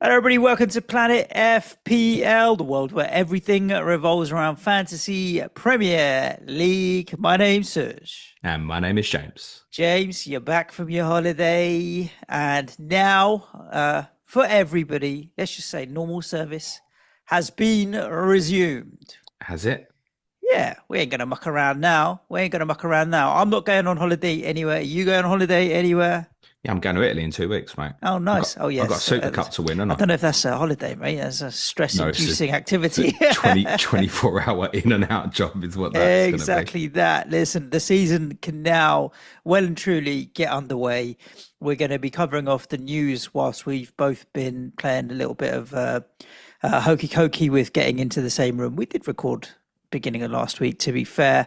Hello, everybody. Welcome to Planet FPL, the world where everything revolves around fantasy Premier League. My name's Suj. And my name is James. James, you're back from your holiday, and now, for everybody, let's just say normal service has been resumed. Has it? Yeah, we ain't gonna muck around now. We ain't gonna muck around now. I'm not going on holiday anywhere. You going on holiday anywhere? Yeah, I'm going to Italy in 2 weeks, mate. Oh, I've nice. got Oh, I've got a yes. Super Cup to win, haven't I I? don't know if that's a holiday, mate. That's a No, stress-inducing it's a activity. 24 hour in and out job is what that's going to be. Exactly that. Listen, the season can now well and truly get underway. We're going to be covering off the news whilst we've both been playing a little bit of hokey cokey with getting into the same room. We did record beginning of last week, to be fair.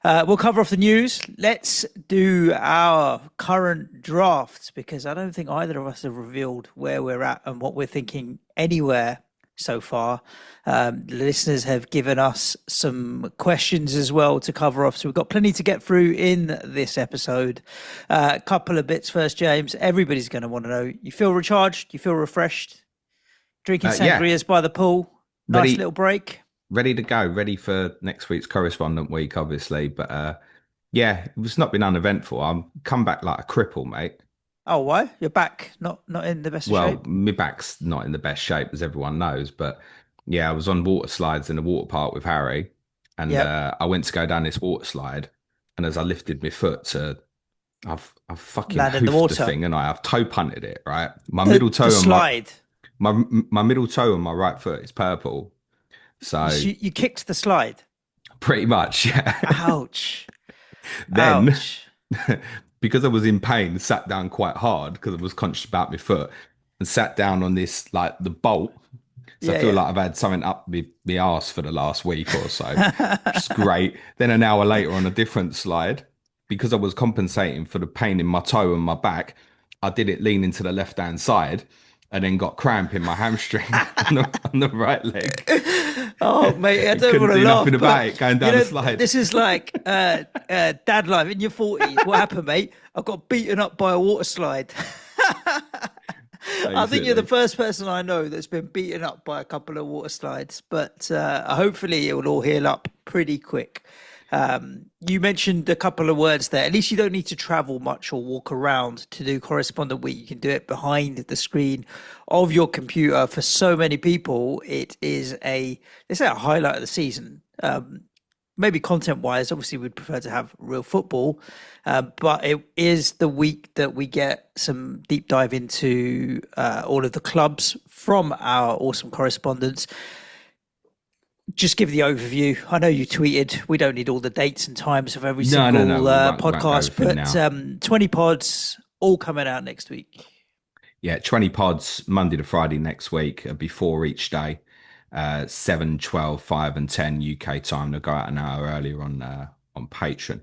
We'll cover off the news. Let's do our current drafts because I don't think either of us have revealed where we're at and what we're thinking anywhere so far. The listeners have given us some questions as well to cover off. So we've got plenty to get through in this episode. A couple of bits first, James. Everybody's going to want to know, you feel recharged? You feel refreshed? Drinking Yeah, sangrias by the pool? Nice ready, little break? ready to go. Ready for next week's correspondent week, obviously. But yeah, it's not been uneventful. I'm come back like a cripple, mate. Oh, why? You're back, not in the best of Well, shape. my back's not in the best shape, as everyone knows. But yeah, I was on water slides in the water park with Harry, and Yep. I went to go down this water slide, and as I lifted my foot to I've fucking Land in the hoofed the water. thing and I've toe punted it, right? My The middle the toe and slide. my middle toe on my right foot is purple. So You kicked the slide. pretty much, yeah. Ouch. Then Ouch. because I was in pain, sat down quite hard because I was conscious about my foot and sat down on this like the bolt. So I Yeah, feel yeah. like I've had something up my arse for the last week or so, which is great. Then an hour later on a different slide, because I was compensating for the pain in my toe and my back, I did it leaning to the left hand side and then got cramp in my hamstring on the right leg. Oh, mate, I don't Couldn't want to do laugh, nothing but about it going down the slide. this is like dad life in your 40s. What happened, mate? I got beaten up by a water slide. I think you're the Basically. first person I know that's been beaten up by a couple of water slides, but hopefully it will all heal up pretty quick. You mentioned a couple of words there. At least you don't need to travel much or walk around to do correspondent week. You can do it behind the screen of your computer. For so many people, it is they say a highlight of the season. Maybe content wise, obviously we'd prefer to have real football, but it is the week that we get some deep dive into all of the clubs from our awesome correspondents. Just give the overview. I know you tweeted we don't need all the dates and times of every No, no, single no. We won't go podcast, everything but now. 20 pods all coming out next week. Yeah, 20 pods Monday to Friday next week before each day. 7, 12, 5, and 10 UK time. They'll go out an hour earlier on Patreon.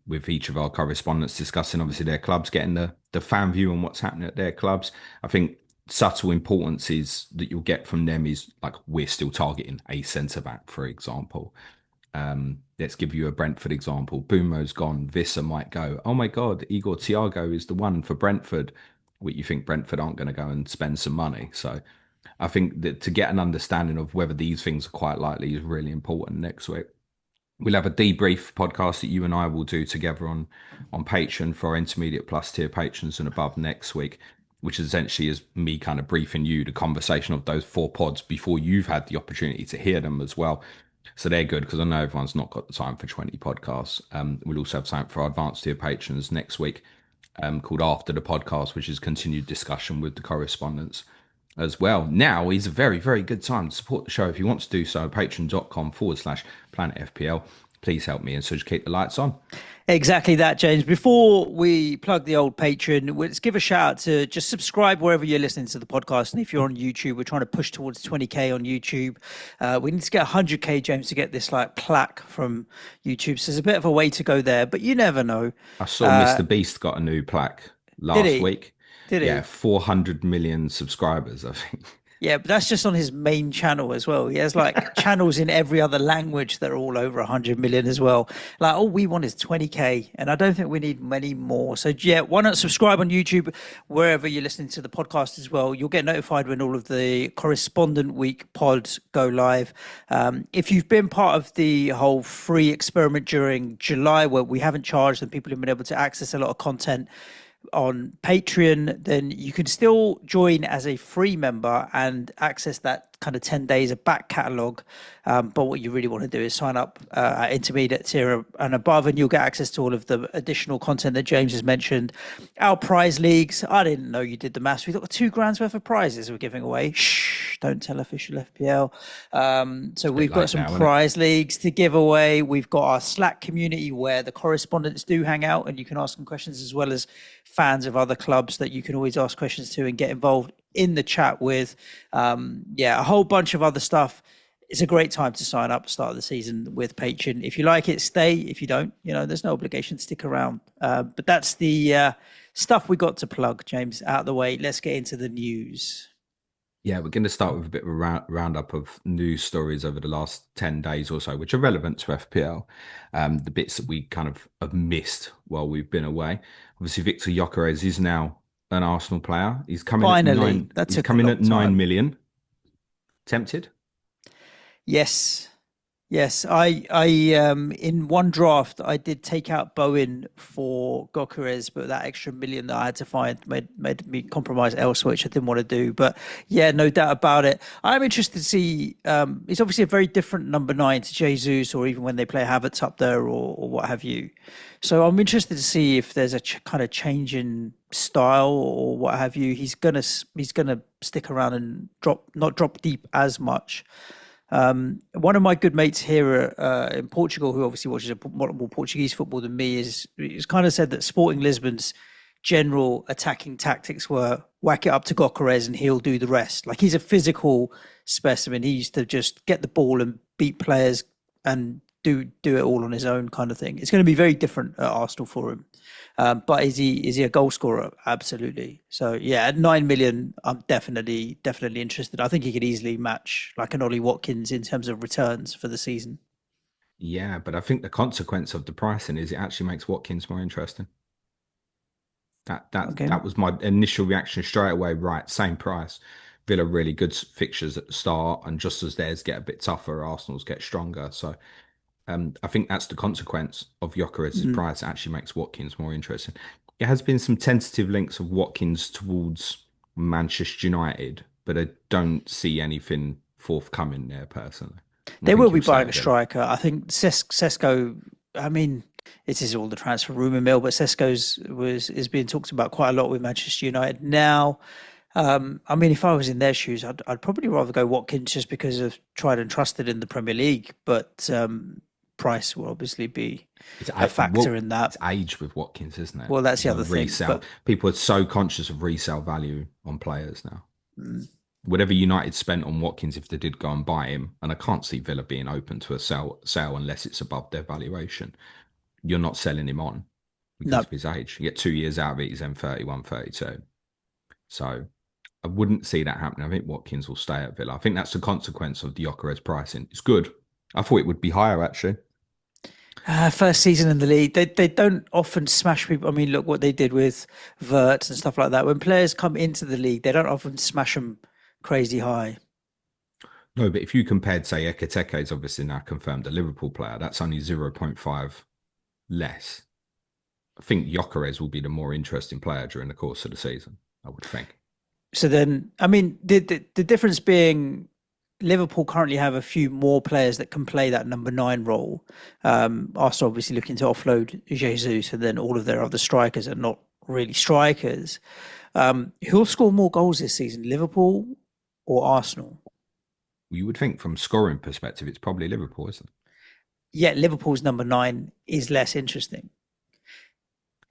With each of our correspondents discussing obviously their clubs, getting the fan view on what's happening at their clubs. I think subtle importance is that you'll get from them is like we're still targeting a centre back, for example. Let's give you a Brentford example. Bumo's gone. Vissa might go. Oh my God, Igor Thiago is the one for Brentford. What you think Brentford aren't going to go and spend some money? So I think that to get an understanding of whether these things are quite likely is really important next week. We'll have a debrief podcast that you and I will do together on Patreon for our intermediate plus tier patrons and above next week, which essentially is me kind of briefing you the conversation of those 4 pods before you've had the opportunity to hear them as well. So they're good because I know everyone's not got the time for 20 podcasts. We'll also have something for our advanced tier patrons next week called After the Podcast, which is continued discussion with the correspondents as well. Now is a very, very good time to support the show. If you want to do so, patreon.com/Planet FPL. Please help me and so just keep the lights on. Exactly that, James. Before we plug the old Patreon, let's give a shout out to just subscribe wherever you're listening to the podcast. And if you're on YouTube, we're trying to push towards 20K on YouTube. We need to get 100K, James, to get this like plaque from YouTube. So there's a bit of a way to go there, but you never know. I saw Mr. Beast got a new plaque Did last he? week. Did Yeah, he? 400 million subscribers, I think. Yeah, but that's just on his main channel as well. He has like channels in every other language that are all over 100 million as well. Like, all we want is 20K, and I don't think we need many more. So, yeah, why not subscribe on YouTube, wherever you're listening to the podcast as well? You'll get notified when all of the correspondent week pods go live. If you've been part of the whole free experiment during July, where we haven't charged and people have been able to access a lot of content on Patreon, then you can still join as a free member and access that kind of 10 days of back catalogue. But what you really want to do is sign up at intermediate tier and above, and you'll get access to all of the additional content that James has mentioned. Our prize leagues, I didn't know you did the maths. We've got 2 grand's worth of prizes we're giving away. Shh, don't tell official FPL. So we've got some prize leagues to give away. We've got our Slack community where the correspondents do hang out, and you can ask them questions, as well as fans of other clubs that you can always ask questions to and get involved in the chat with. A whole bunch of other stuff. It's a great time to sign up, start of the season with Patreon. If you like it, stay. If you don't, there's no obligation to stick around. But that's the stuff we got to plug, James, out of the way. Let's get into the news. Yeah, we're going to start with a bit of a roundup of news stories over the last 10 days or so, which are relevant to FPL. The bits that we kind of have missed while we've been away. Obviously, Victor Gyokeres is now an Arsenal player. He's coming Finally, at 9 million. Tempted? Yes. Yes, I in one draft I did take out Bowen for Goalkeeper, but that extra million that I had to find made me compromise elsewhere, which I didn't want to do. But yeah, no doubt about it. I'm interested to see. It's obviously a very different number 9 to Jesus, or even when they play Havertz up there, or what have you. So I'm interested to see if there's a kind of change in style or what have you. He's gonna stick around and not drop deep as much. One of my good mates here in Portugal, who obviously watches a lot more Portuguese football than me, is kind of said that Sporting Lisbon's general attacking tactics were whack it up to Goalkeeper and he'll do the rest. Like, he's a physical specimen. He used to just get the ball and beat players and do it all on his own, kind of thing. It's going to be very different at Arsenal for him. But is he a goal scorer? Absolutely. So yeah, at 9 million, I'm definitely interested. I think he could easily match like an Ollie Watkins in terms of returns for the season. Yeah, but I think the consequence of the pricing is it actually makes Watkins more interesting. That was my initial reaction straight away. Right, same price. Villa really good fixtures at the start, and just as theirs get a bit tougher, Arsenal's get stronger. So I think that's the consequence of Gyökeres' price. It actually makes Watkins more interesting. There has been some tentative links of Watkins towards Manchester United, but I don't see anything forthcoming there personally. They will be buying a striker. I think Sesko. I mean, this is all the transfer rumor mill, but Sesko's is being talked about quite a lot with Manchester United now. I mean, if I was in their shoes, I'd probably rather go Watkins just because of tried and trusted in the Premier League. But price will obviously be a factor in that. It's age with Watkins, isn't it? Well, that's the other thing. But people are so conscious of resale value on players now. Whatever United spent on Watkins, if they did go and buy him, and I can't see Villa being open to a sale unless it's above their valuation, you're not selling him on because of his age. You get 2 years out of it, he's then 31, 32. So I wouldn't see that happening. I think Watkins will stay at Villa. I think that's the consequence of the Gyökeres pricing. It's good. I thought it would be higher, actually. First season in the league, they don't often smash people. I mean, look what they did with Wirtz and stuff like that. When players come into the league, they don't often smash them crazy high. No, but if you compared, say, Ekitike is obviously now confirmed a Liverpool player, that's only 0.5 less. I think Gyökeres will be the more interesting player during the course of the season, I would think. So then, I mean, the difference being Liverpool currently have a few more players that can play that number 9 role. Arsenal obviously looking to offload Jesus, and then all of their other strikers are not really strikers. Who'll score more goals this season, Liverpool or Arsenal? You would think from scoring perspective, it's probably Liverpool, isn't it? Yeah, Liverpool's number 9 is less interesting.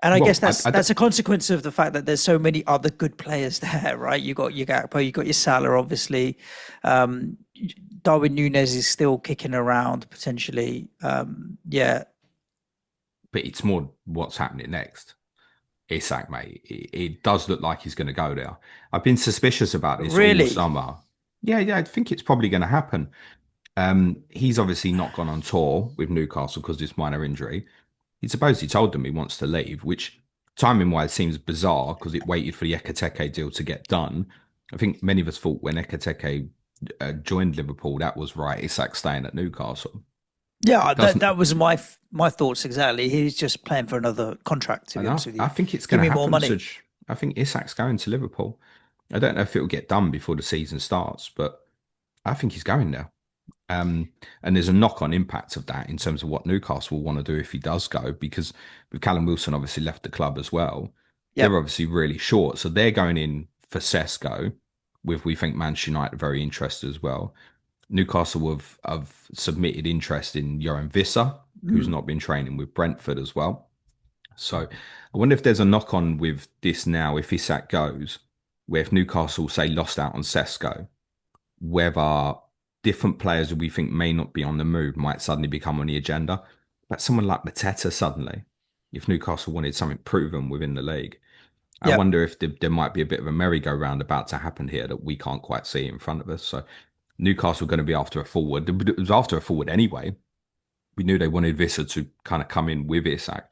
And I guess that's a consequence of the fact that there's so many other good players there, right? You got your Gakpo, you got your Salah, obviously. Darwin Núñez is still kicking around potentially. Yeah. But it's more what's happening next. Isak, mate. It does look like he's going to go there. I've been suspicious about this all summer. Yeah, yeah, I think it's probably going to happen. He's obviously not gone on tour with Newcastle because of this minor injury. He supposedly told them he wants to leave, which timing wise seems bizarre because it waited for the Ekateke deal to get done. I think many of us thought when Ekateke joined Liverpool, that was right. Isak staying at Newcastle. Yeah, It that doesn't, that was my thoughts exactly. He's just playing for another contract, to be and honest with I you. think it's Give going to me more happen, money. Suj. I think Isak's going to Liverpool. I don't know if it'll get done before the season starts, but I think he's going there. Um, and there's a knock-on impact of that in terms of what Newcastle will want to do if he does go, because with Callum Wilson obviously left the club as well, they're Yep. obviously really short. So they're going in for Sesko, with we think Manchester United are very interested as well. Newcastle have submitted interest in Joran Visser, who's Mm. not been training with Brentford as well. So I wonder if there's a knock-on with this now if Isak goes, where if Newcastle say lost out on Sesko, whether different players who we think may not be on the move might suddenly become on the agenda. But someone like Mateta suddenly, if Newcastle wanted something proven within the league, I Yep. wonder if there might be a bit of a merry-go-round about to happen here that we can't quite see in front of us. So Newcastle are going to be after a forward. It was after a forward anyway. We knew they wanted Visser to kind of come in with Isak.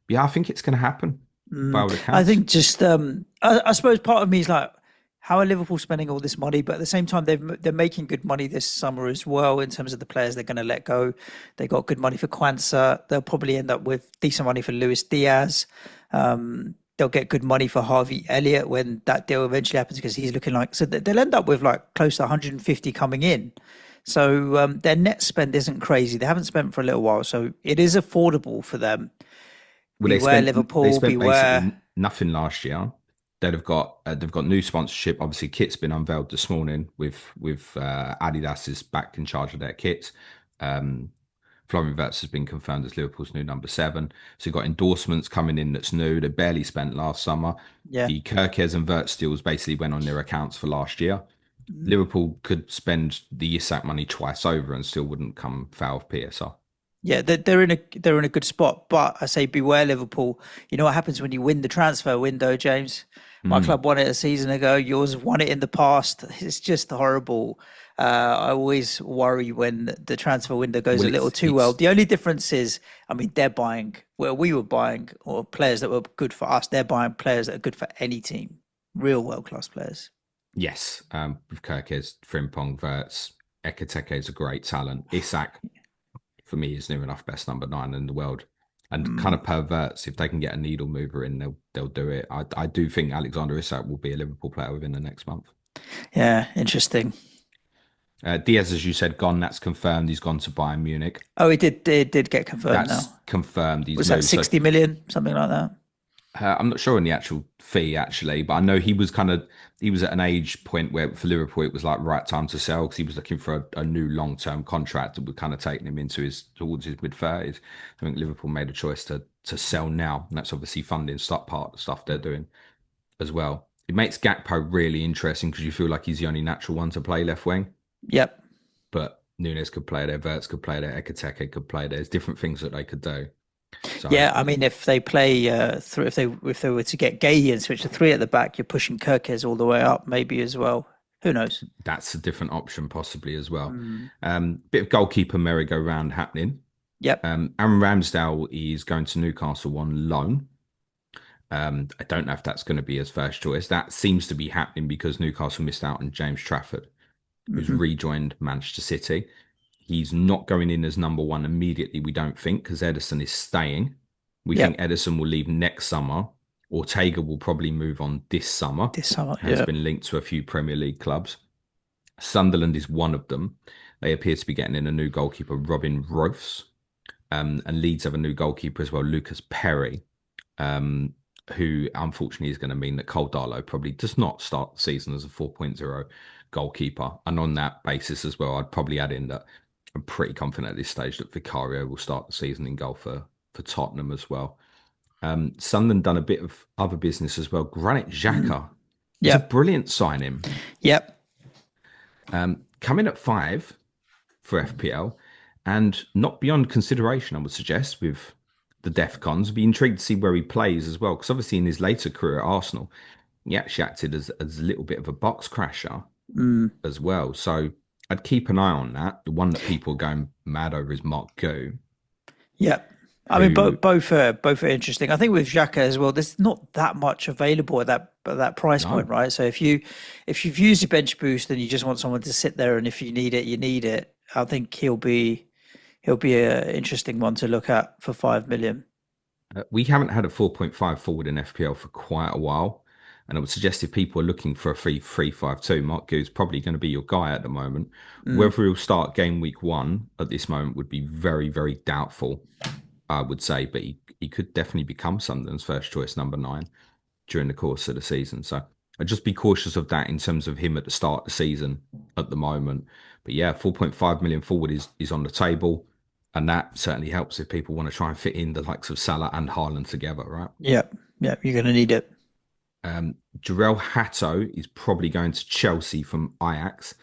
Yeah, I think it's going to happen by all I accounts. think just I suppose part of me is like, how are Liverpool spending all this money? But at the same time, they're making good money this summer as well in terms of the players they're going to let go. They got good money for Kwanzaa. They'll probably end up with decent money for Luis Diaz. They'll get good money for Harvey Elliott when that deal eventually happens because he's looking like so they'll end up with like close to 150 coming in. So their net spend isn't crazy. They haven't spent for a little while, so it is affordable for them. Well, Beware they Liverpool. spent basically Beware. nothing last year. They've got new sponsorship. Obviously, kit's been unveiled this morning with Adidas is back in charge of their kits. Um, Florian Wirtz has been confirmed as Liverpool's new number seven. So you've got endorsements coming in that's new. They barely spent last summer. Yeah. The Gyokeres and Wirtz deals basically went on their accounts for last year. Mm. Liverpool could spend the Isak money twice over and still wouldn't come foul of PSR. Yeah, they're in a good spot, but I say beware Liverpool. You know what happens when you win the transfer window, James? My Mm. club won it a season ago. Yours have won it in the past. It's just horrible. I always worry when the transfer window goes Well, a little too well. it's The only difference is, I mean, they're buying where we were buying or players that were good for us. They're buying players that are good for any team, real world class players. Yes, with Kirkes, Frimpong, Wirtz, Ekateke is a great talent. Isak, for me, is near enough best number nine in the world. And kind Mm, of perverts, if they can get a needle mover in, they'll do it. I do think Alexander Isak will be a Liverpool player within the next month. yeah, interesting. Diaz, as you said, gone. That's confirmed. He's gone to Bayern Munich. Oh, it did get confirmed That's now. confirmed. He's Was that moved. So 60 million, something like that? I'm not sure on the actual fee actually, but I know he was at an age point where for Liverpool it was like right time to sell because he was looking for a new long term contract that would kind of taking him into his towards his mid 30s. I think Liverpool made a choice to sell now, and that's obviously funding stuff part of the stuff they're doing as well. It makes Gakpo really interesting because you feel like he's the only natural one to play left wing, Yep. but Nunes could play there, Verts could play there, Ekateke could play there. There's different things that they could do. So Yeah, I mean, if they play through, if they were to get Gay and switch to three at the back, you're pushing Kirkes all the way up, maybe as well. Who knows? that's a different option possibly as well. Mm. Bit of goalkeeper merry-go-round happening. Yep. Aaron Ramsdale is going to Newcastle on loan. I don't know if that's going to be his first choice. That seems to be happening because Newcastle missed out on James Trafford, who's Hmm. rejoined Manchester City. He's not going in as number one immediately, we don't think, because Edison is staying. We think Yep. Edison will leave next summer. Ortega will probably move on this summer. This summer. Has Yeah. been linked to a few Premier League clubs. Sunderland is one of them. They appear to be getting in a new goalkeeper, Robin Rofs. And Leeds have a new goalkeeper as well, Lucas Perry, um, who unfortunately is going to mean that Cole Darlow probably does not start the season as a 4.0 goalkeeper. And on that basis as well, I'd probably add in that I'm pretty confident at this stage that Vicario will start the season in goal for Tottenham as well. Sunderland done a bit of other business as well. Granit Mm. Xhaka, he's a Yep. brilliant signing. Yep. Coming at five for FPL and not beyond consideration, I would suggest, with the DEFCONs. I'd be intrigued to see where he plays as well, because obviously in his later career at Arsenal, he actually acted as a little bit of a box crasher. Mm. as well. So I'd keep an eye on that. The one that people are going mad over is Mark Go, Yeah. I mean, who both are interesting. I think with Xhaka as well, there's not that much available at that price point, no, right? So if you've used your bench boost and you just want someone to sit there, and if you need it, you need it. I think he'll be an interesting one to look at for 5 million. we haven't had a 4.5 forward in FPL for quite a while. And I would suggest if people are looking for a 3-3-5-2, Mark Go is probably going to be your guy at the moment. Mm. Whether he'll start game week 1 at this moment would be very, very doubtful, I would say. But he could definitely become Sunderland's first choice number 9 during the course of the season. So I'd just be cautious of that in terms of him at the start of the season at the moment. But yeah, 4.5 million forward is on the table. And that certainly helps if people want to try and fit in the likes of Salah and Haaland together, right? Yeah, yeah, you're going to need it. Jarell Hato is probably going to Chelsea from Ajax.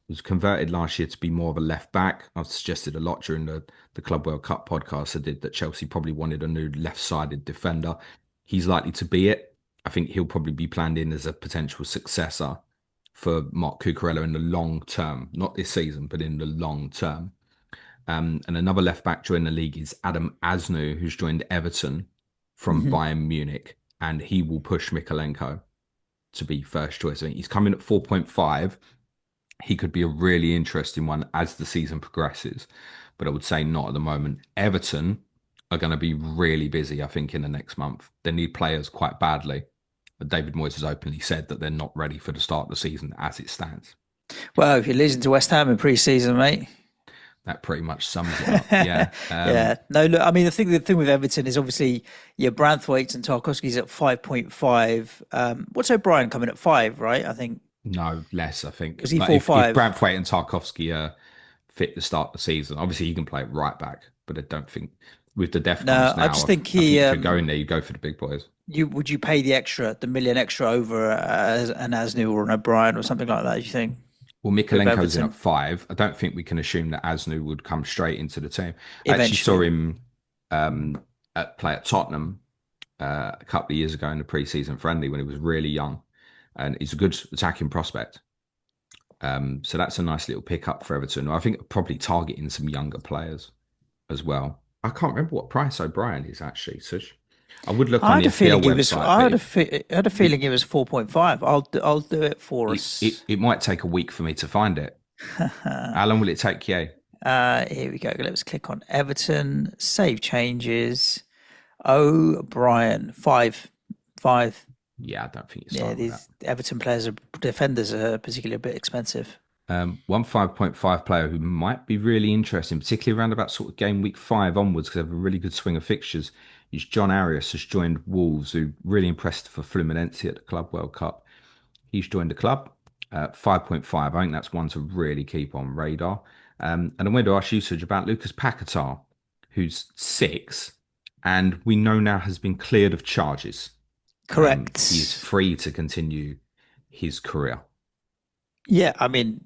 He was converted last year to be more of a left back. I've suggested a lot during the Club World Cup podcast I did that Chelsea probably wanted a new left sided defender. He's likely to be it. I think he'll probably be planned in as a potential successor for Mark Cucurella in the long term, not this season, but in the long term. And another left back joined the league is Adam Aznou, who's joined Everton from Hmm. Bayern Munich, and he will push Mikalenko to be first choice. I think he's coming at 4.5. He could be a really interesting one as the season progresses, but I would say not at the moment. Everton are going to be really busy, I think, in the next month. They need players quite badly. But David Moyes has openly said that they're not ready for the start of the season as it stands. Well, if you're losing to West Ham in pre-season, mate. That pretty much sums it up. Yeah. Yeah. No, look, I mean, the thing with Everton is obviously, yeah, Branthwaite and Tarkowski's at 5.5. What's O'Brien coming at 5, right? I think, No, less, I think. was he But four if five? Branthwaite and Tarkovsky are fit to start the season, obviously he can play right back, but I don't think with the No, DEFCONs I now, just think I think he, if you're going there, you go for the big boys. would you pay the million extra over an Asnu or an O'Brien or something like that, you think, Well, with Mikalenko's in at Everton 5. I don't think we can assume that Asnu would come straight into the team. I actually saw eventually? him play at Tottenham a couple of years ago in the pre-season friendly when he was really young, and he's a good attacking prospect. So that's a nice little pickup for Everton. I think probably targeting some younger players as well. I can't remember what price O'Brien is actually. So I would look I on had the a FPL feeling he was. website, but I had a it, feeling he was 4.5. I'll do it for it, it, us. it might take a week for me to find it. How long will it take you? Here we go. Let's click on Everton. Save changes. O'Brien 5. Yeah, I don't think you're Yeah, starting with that. these Everton players are defenders are particularly a bit expensive. One 5.5 player who might be really interesting, particularly around about sort of game week 5 onwards, because they have a really good swing of fixtures, is John Arias has joined Wolves, who really impressed for Fluminense at the Club World Cup. He's joined the club, 5.5. I think that's one to really keep on radar. And I'm going to ask you, Suj, about Lucas Paquetá, who's 6, and we know now has been cleared of charges. He's Correct. free to continue his career. Yeah, I mean,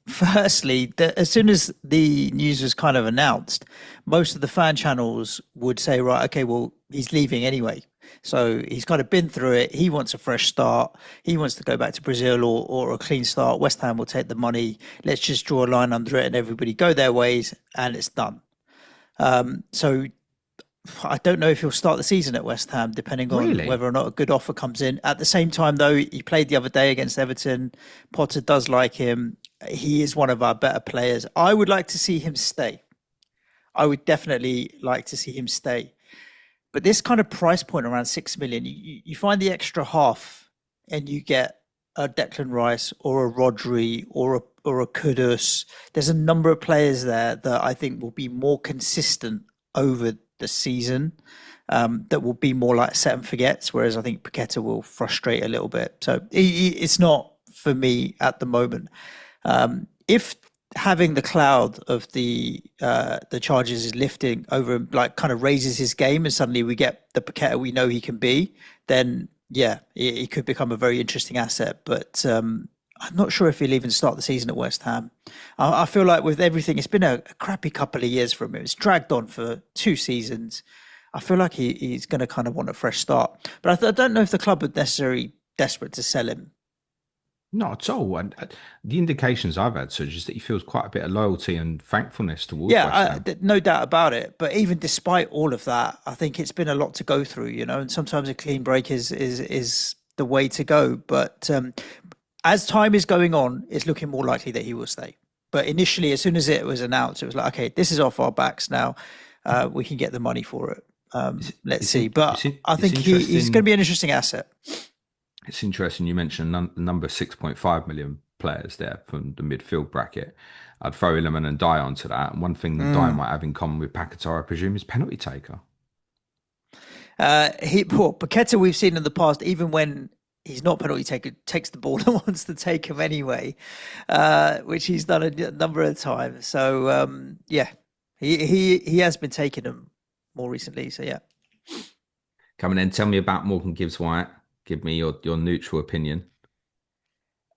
firstly, as soon as the news was kind of announced, most of the fan channels would say, right, okay, well, he's leaving anyway. So he's kind of been through it. He wants a fresh start. He wants to go back to Brazil or a clean start. West Ham will take the money. Let's just draw a line under it and everybody go their ways and it's done. So I don't know if he'll start the season at West Ham, depending on Really? whether or not a good offer comes in. At the same time, though, he played the other day against Everton. Potter does like him. He is one of our better players. I would like to see him stay. I would definitely like to see him stay. But this kind of price point around 6 million, you find the extra half, and you get a Declan Rice or a Rodri or a Kudus. There's a number of players there that I think will be more consistent over the season. That will be more like set and forgets, whereas I think Paqueta will frustrate a little bit. So it's not for me at the moment. If having the cloud of the charges is lifting over him, like kind of raises his game, and suddenly we get the Paqueta we know he can be, then yeah, it could become a very interesting asset. But I'm not sure if he'll even start the season at West Ham. I feel like with everything, it's been a crappy couple of years for him. It's dragged on for 2 seasons. I feel like he's going to kind of want a fresh start. But I don't know if the club are necessarily desperate to sell him. Not at all. And the indications I've had suggest that he feels quite a bit of loyalty and thankfulness towards Yeah, West Ham. no doubt about it. But even despite all of that, I think it's been a lot to go through, and sometimes a clean break is the way to go. But as time is going on, it's looking more likely that he will stay. But initially, as soon as it was announced, it was like, okay, this is off our backs now. We can get the money for it. Let's see. But I It's think he's going to interesting. be an interesting asset. It's interesting you mentioned a number 6.5 million players there from the midfield bracket. I'd throw Illiman and Dye onto that. And one thing that Dye Mm. might have in common with Paquetá, I presume, is penalty taker. Paqueta we've seen in the past, even when he's not penalty taker, takes the ball and wants to take him anyway, which he's done a number of times. So yeah, he has been taking them more recently. So yeah. Come and then tell me about Morgan Gibbs-White. Give me your neutral opinion.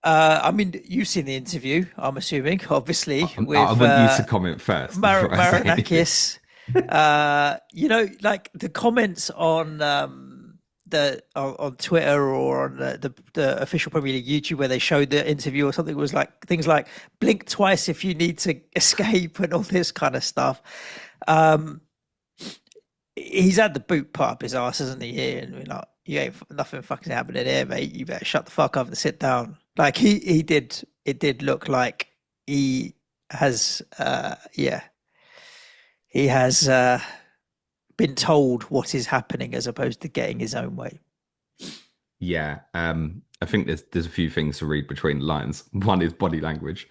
I mean, you've seen the interview, I'm assuming, obviously, I with want you to comment first before I say anything. Marinakis. Like the comments on on Twitter or on the official Premier League YouTube where they showed the interview or something was like things like blink twice if you need to escape and all this kind of stuff. He's had the boot put up his ass, hasn't he? Here, and we're like, you ain't nothing fucking happening here, mate. You better shut the fuck up and sit down. Like he did. It did look like he has, yeah, he has been told what is happening as opposed to getting his own way. Yeah, I think there's a few things to read between the lines. One is body language.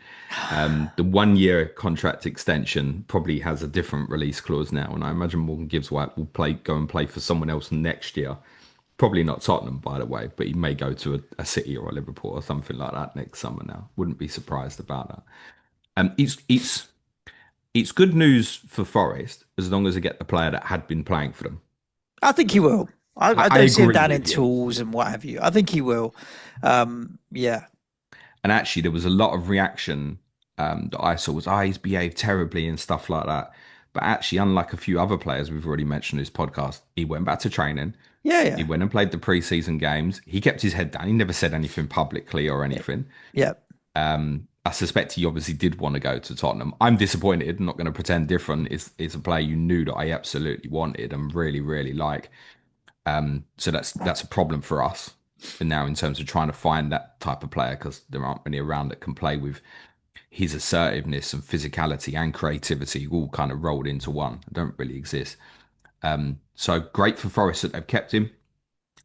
The 1 year contract extension probably has a different release clause now, and I imagine Morgan Gibbs-White will go and play for someone else next year. Probably not Tottenham, by the way, but he may go to a City or a Liverpool or something like that next summer. Now, wouldn't be surprised about that. It's good news for Forest as long as they get the player that had been playing for them. I think he will. I I don't see him agree down in with you. tools and what have you. I think he will. Yeah. And actually, there was a lot of reaction that I saw was, he's behaved terribly and stuff like that. But actually, unlike a few other players we've already mentioned in this podcast, he went back to training. Yeah. He Yeah. went and played the preseason games. He kept his head down. He never said anything publicly or anything. Yeah. I suspect he obviously did want to go to Tottenham. I'm disappointed. I'm not going to pretend different. It's a player you knew that I absolutely wanted and really, really like. So that's a problem for us. And now in terms of trying to find that type of player, because there aren't many around that can play with his assertiveness and physicality and creativity all kind of rolled into one. They don't really exist. So great for Forest that they've kept him.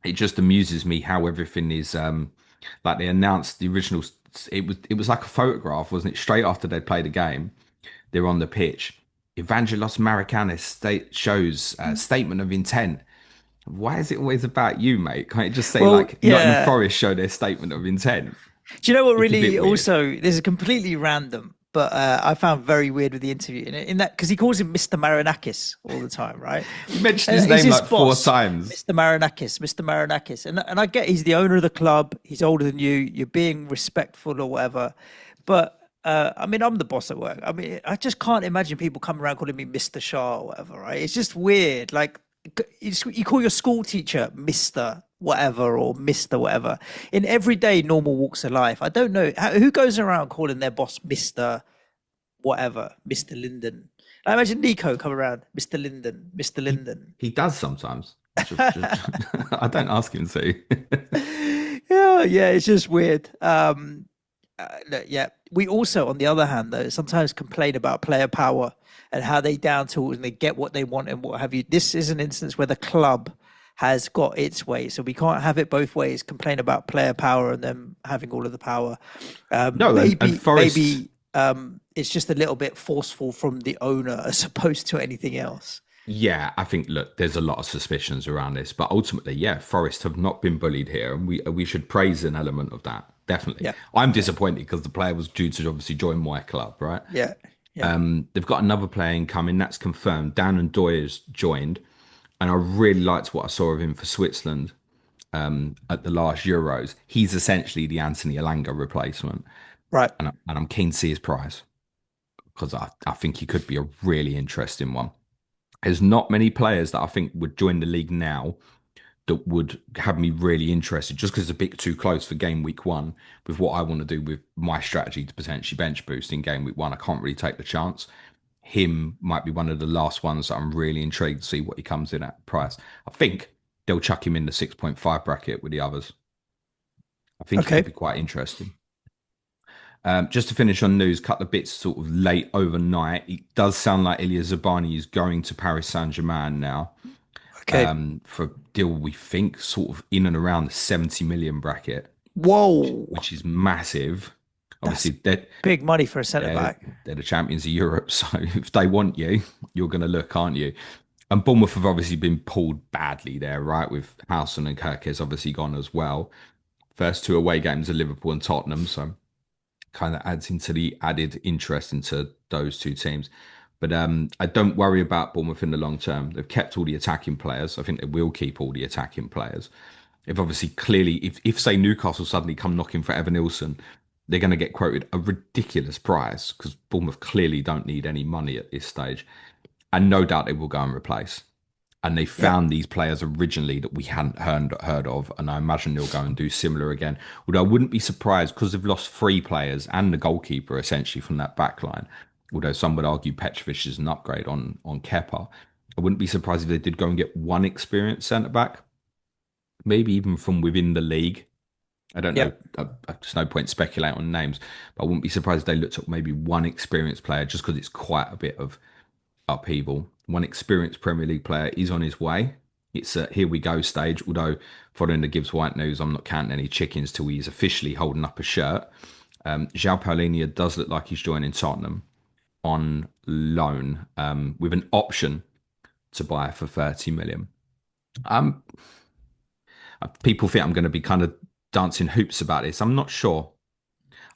It just amuses me how everything is like they announced the original. It was like a photograph, wasn't it? Straight after they'd played a game, they're on the pitch. Evangelos Marikanis shows statement of intent. Why is it always about you, mate? Can't it just say Well, like Nottingham yeah. Forest show their statement of intent? Do you know what It's a really bit weird. also, this is completely random, but I found very weird with the interview in that because he calls him Mr. Marinakis all the time, right? You mentioned his He's name his like four boss, times. Mr. Marinakis, Mr. Marinakis. And I get he's the owner of the club, he's older than you, you're being respectful or whatever. But I mean, I'm the boss at work. I mean, I just can't imagine people coming around calling me Mr. Shah or whatever, right? It's just weird. Like, you call your school teacher Mr. whatever or Mr. whatever in everyday normal walks of life. I don't know who goes around calling their boss Mr. whatever, Mr. Linden. I imagine Nico come around, Mr. Linden, Mr. He Linden. he does sometimes. I don't ask him to. Yeah, yeah, it's just weird. Look, yeah, we also, on the other hand, though, sometimes complain about player power and how they down tools and they get what they want and what have you. This is an instance where the club has got its way, so we can't have it both ways. Complain about player power and them having all of the power. No, and Forest. Maybe it's just a little bit forceful from the owner as opposed to anything else. Yeah, I think look, there's a lot of suspicions around this, but ultimately, yeah, Forest have not been bullied here, and we should praise an element of that. Definitely, Yeah, I'm yeah, disappointed because the player was due to obviously join my club, right? yeah, yeah. They've got another player incoming, that's confirmed. Dan and Ndoye has joined, and I really liked what I saw of him for Switzerland at the last Euros. He's essentially the Anthony Elanga replacement, Right. and I'm keen to see his price because I think he could be a really interesting one. There's not many players that I think would join the league now that would have me really interested, just because it's a bit too close for game week one with what I want to do with my strategy to potentially bench boost in game week one. I can't really take the chance. Him might be one of the last ones that I'm really intrigued to see what he comes in at price. I think they'll chuck him in the 6.5 bracket with the others. I think it could Okay. be quite interesting. Just to finish on news, couple of bits sort of late overnight. It does sound like Ilya Zabarnyi is going to Paris Saint-Germain now, Okay. for a deal we think sort of in and around the 70 million bracket, Whoa. which is massive. That's Obviously, big money for a centre they're, back. they're the champions of Europe, so if they want you, you're going to look, aren't you? And Bournemouth have obviously been pulled badly there, right? With Howson and Kirk obviously gone as well. First two away games are Liverpool and Tottenham, so kind of adds into the added interest into those two teams. But I don't worry about Bournemouth in the long term. They've kept all the attacking players. I think they will keep all the attacking players. If obviously clearly, if say Newcastle suddenly come knocking for Evan Nilsson, they're going to get quoted a ridiculous price because Bournemouth clearly don't need any money at this stage. And no doubt they will go and replace. And they Yep. found these players originally that we hadn't heard of, and I imagine they'll go and do similar again. Although I wouldn't be surprised because they've lost three players and the goalkeeper essentially from that back line. Although some would argue Petrovic is an upgrade on Kepa. I wouldn't be surprised if they did go and get one experienced centre back, maybe even from within the league. I don't know. Yep. There's no point speculating on names, but I wouldn't be surprised if they looked at maybe one experienced player just because it's quite a bit of upheaval. One experienced Premier League player is on his way. It's a here we go stage. Although, following the Gibbs-White news, I'm not counting any chickens till he's officially holding up a shirt. João Palhinha does look like he's joining Tottenham on loan, with an option to buy for 30 million. Um, People think I'm going to be kind of dancing hoops about this. I'm not sure.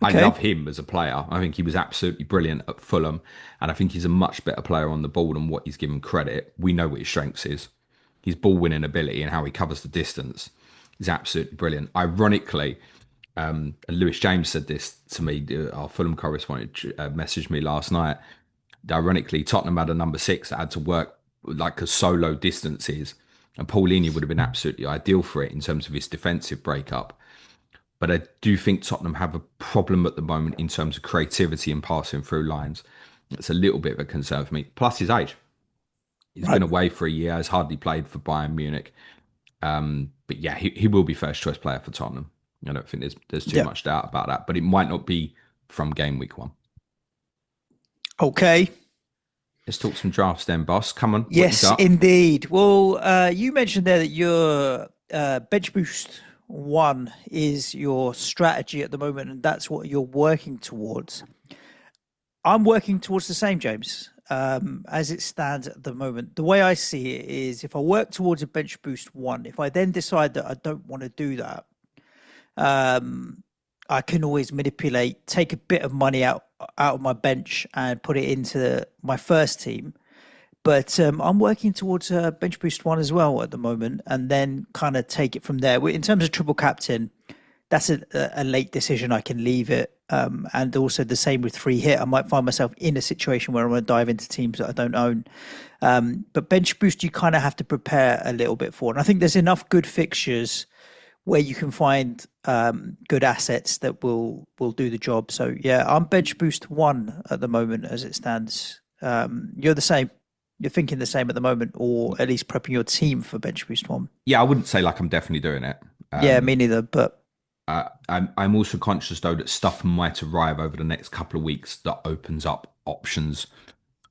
I Okay. love him as a player. I think he was absolutely brilliant at Fulham, and I think he's a much better player on the ball than what he's given credit. We know what his strengths is. His ball winning ability and how he covers the distance is absolutely brilliant. Ironically, and Lewis James said this to me, our Fulham correspondent messaged me last night. Ironically, Tottenham had a number six that had to work like a solo distances, and Paulinho would have been absolutely ideal for it in terms of his defensive breakup. But I do think Tottenham have a problem at the moment in terms of creativity and passing through lines. It's a little bit of a concern for me. Plus his age. He's been Right. away for a year, has hardly played for Bayern Munich. But yeah, he will be first choice player for Tottenham. I don't think there's too Yep. much doubt about that. But it might not be from game week one. Okay. Let's talk some drafts then, boss. Come on, what you Yes, got? indeed. Well, you mentioned there that your bench boost one is your strategy at the moment, and that's what you're working towards. I'm working towards the same, James, as it stands at the moment. The way I see it is if I work towards a bench boost one, if I then decide that I don't want to do that, I can always manipulate, take a bit of money out of my bench and put it into my first team. But I'm working towards a bench boost one as well at the moment, and then kind of take it from there. In terms of triple captain, that's a late decision. I can leave it, and also the same with free hit. I might find myself in a situation where I'm going to dive into teams that I don't own. But bench boost, you kind of have to prepare a little bit for, and I think there's enough good fixtures where you can find good assets that will do the job. So yeah, I'm bench boost one at the moment as it stands. You're the same. You're thinking the same at the moment, or at least prepping your team for bench boost one. Yeah, I wouldn't say like I'm definitely doing it. Yeah, me neither. But I'm also conscious though that stuff might arrive over the next couple of weeks that opens up options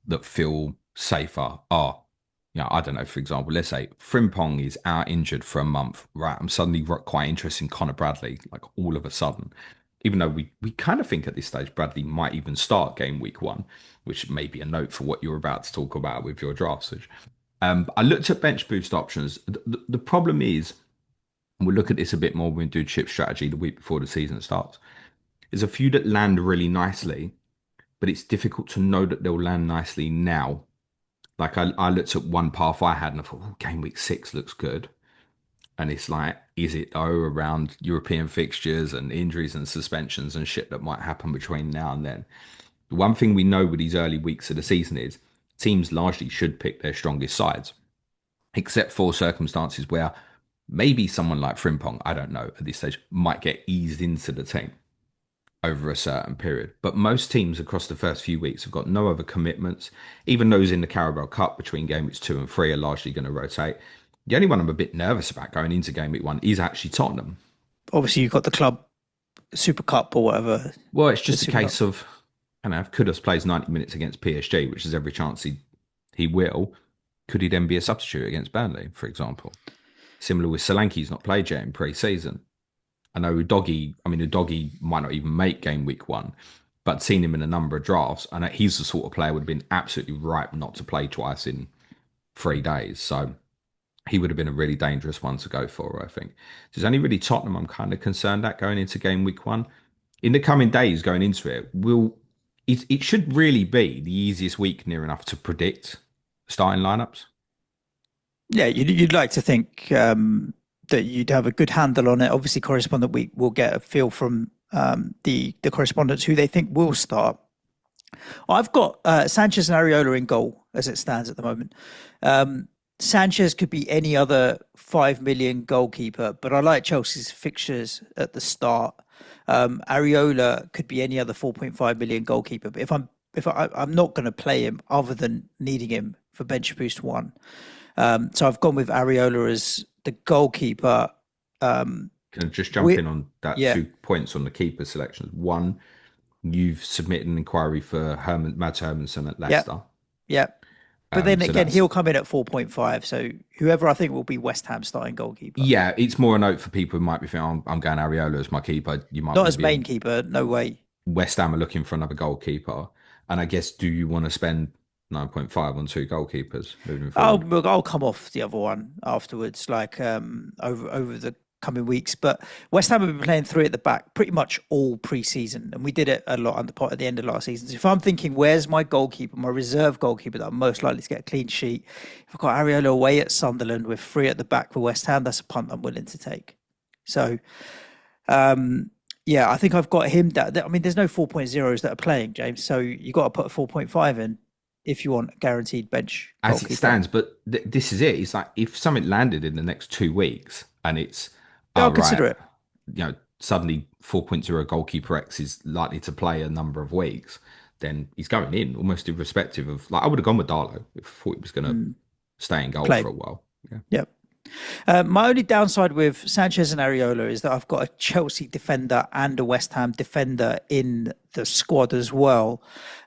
that feel safer. I don't know. For example, let's say Frimpong is out injured for a month. Right, I'm suddenly quite interested in Connor Bradley. Like all of a sudden, even though we kind of think at this stage Bradley might even start game week one, which may be a note for what you're about to talk about with your draft search. I looked at bench boost options. The problem is, and we'll look at this a bit more when we do chip strategy the week before the season starts. There's a few that land really nicely, but it's difficult to know that they'll land nicely now. Like I looked at one path I had and I thought, oh, game week six looks good. And it's like, is it though around European fixtures and injuries and suspensions and shit that might happen between now and then? The one thing we know with these early weeks of the season is teams largely should pick their strongest sides, except for circumstances where Maybe someone like Frimpong, I don't know at this stage, might get eased into the team over a certain period. But most teams across the first few weeks have got no other commitments. Even those in the Carabao Cup between game weeks 2 and 3 are largely going to rotate. The only one I'm a bit nervous about going into game week 1 is actually Tottenham. Obviously, you've got the club Super Cup or whatever. Well, it's The just a Super Cup. case of, I don't know, if Kudus plays 90 minutes against PSG, which is every chance he will, could he then be a substitute against Burnley, for example? Similar with Solanke's not played yet in pre-season. I know Udogie might not even make game week 1, but seen him in a number of drafts, and he's the sort of player would have been absolutely ripe not to play twice in 3 days. So he would have been a really dangerous one to go for, I think. There's only really Tottenham I'm kind of concerned at going into game week 1. In the coming days going into it, it should really be the easiest week near enough to predict starting lineups. Yeah, you'd like to think that you'd have a good handle on it. Obviously, correspondent week will get a feel from the correspondents who they think will start. I've got Sanchez and Areola in goal as it stands at the moment. Sanchez could be any other 5 million goalkeeper, but I like Chelsea's fixtures at the start. Areola could be any other 4.5 million goalkeeper, but I'm not going to play him other than needing him for bench boost 1. So I've gone with Areola as the goalkeeper. Can I just jump in on that? Yeah. 2 points on the keeper selections. One, you've submitted an inquiry for Mads Hermansen at Leicester. Yeah. But then So again, that's, he'll come in at 4.5. So whoever I think will be West Ham starting goalkeeper. yeah, it's more a note for people who might be thinking, I'm going Areola as my keeper. You might Not want as to be main keeper, no way. West Ham are looking for another goalkeeper. And I guess, do you want to spend 9.5 on 2 goalkeepers moving forward? I'll come off the other one afterwards, like over the coming weeks. But West Ham have been playing 3 at the back pretty much all pre-season, and we did it a lot under pot at the end of last season. So if I'm thinking, where's my goalkeeper, my reserve goalkeeper that I'm most likely to get a clean sheet? If I've got Areola away at Sunderland with 3 at the back for West Ham, that's a punt I'm willing to take. So, yeah, I think I've got him. I mean, there's no 4.0s that are playing, James. So you got to put a 4.5 in if you want a guaranteed bench As goalkeeper. it stands, but this is it. It's like if something landed in the next 2 weeks and it's, I'll consider it. Suddenly 4.0 goalkeeper X is likely to play a number of weeks, then he's going in almost irrespective of, like, I would have gone with Darlow if I thought he was going to stay in goal for a while. Yeah. Yep. My only downside with Sanchez and Areola is that I've got a Chelsea defender and a West Ham defender in the squad as well.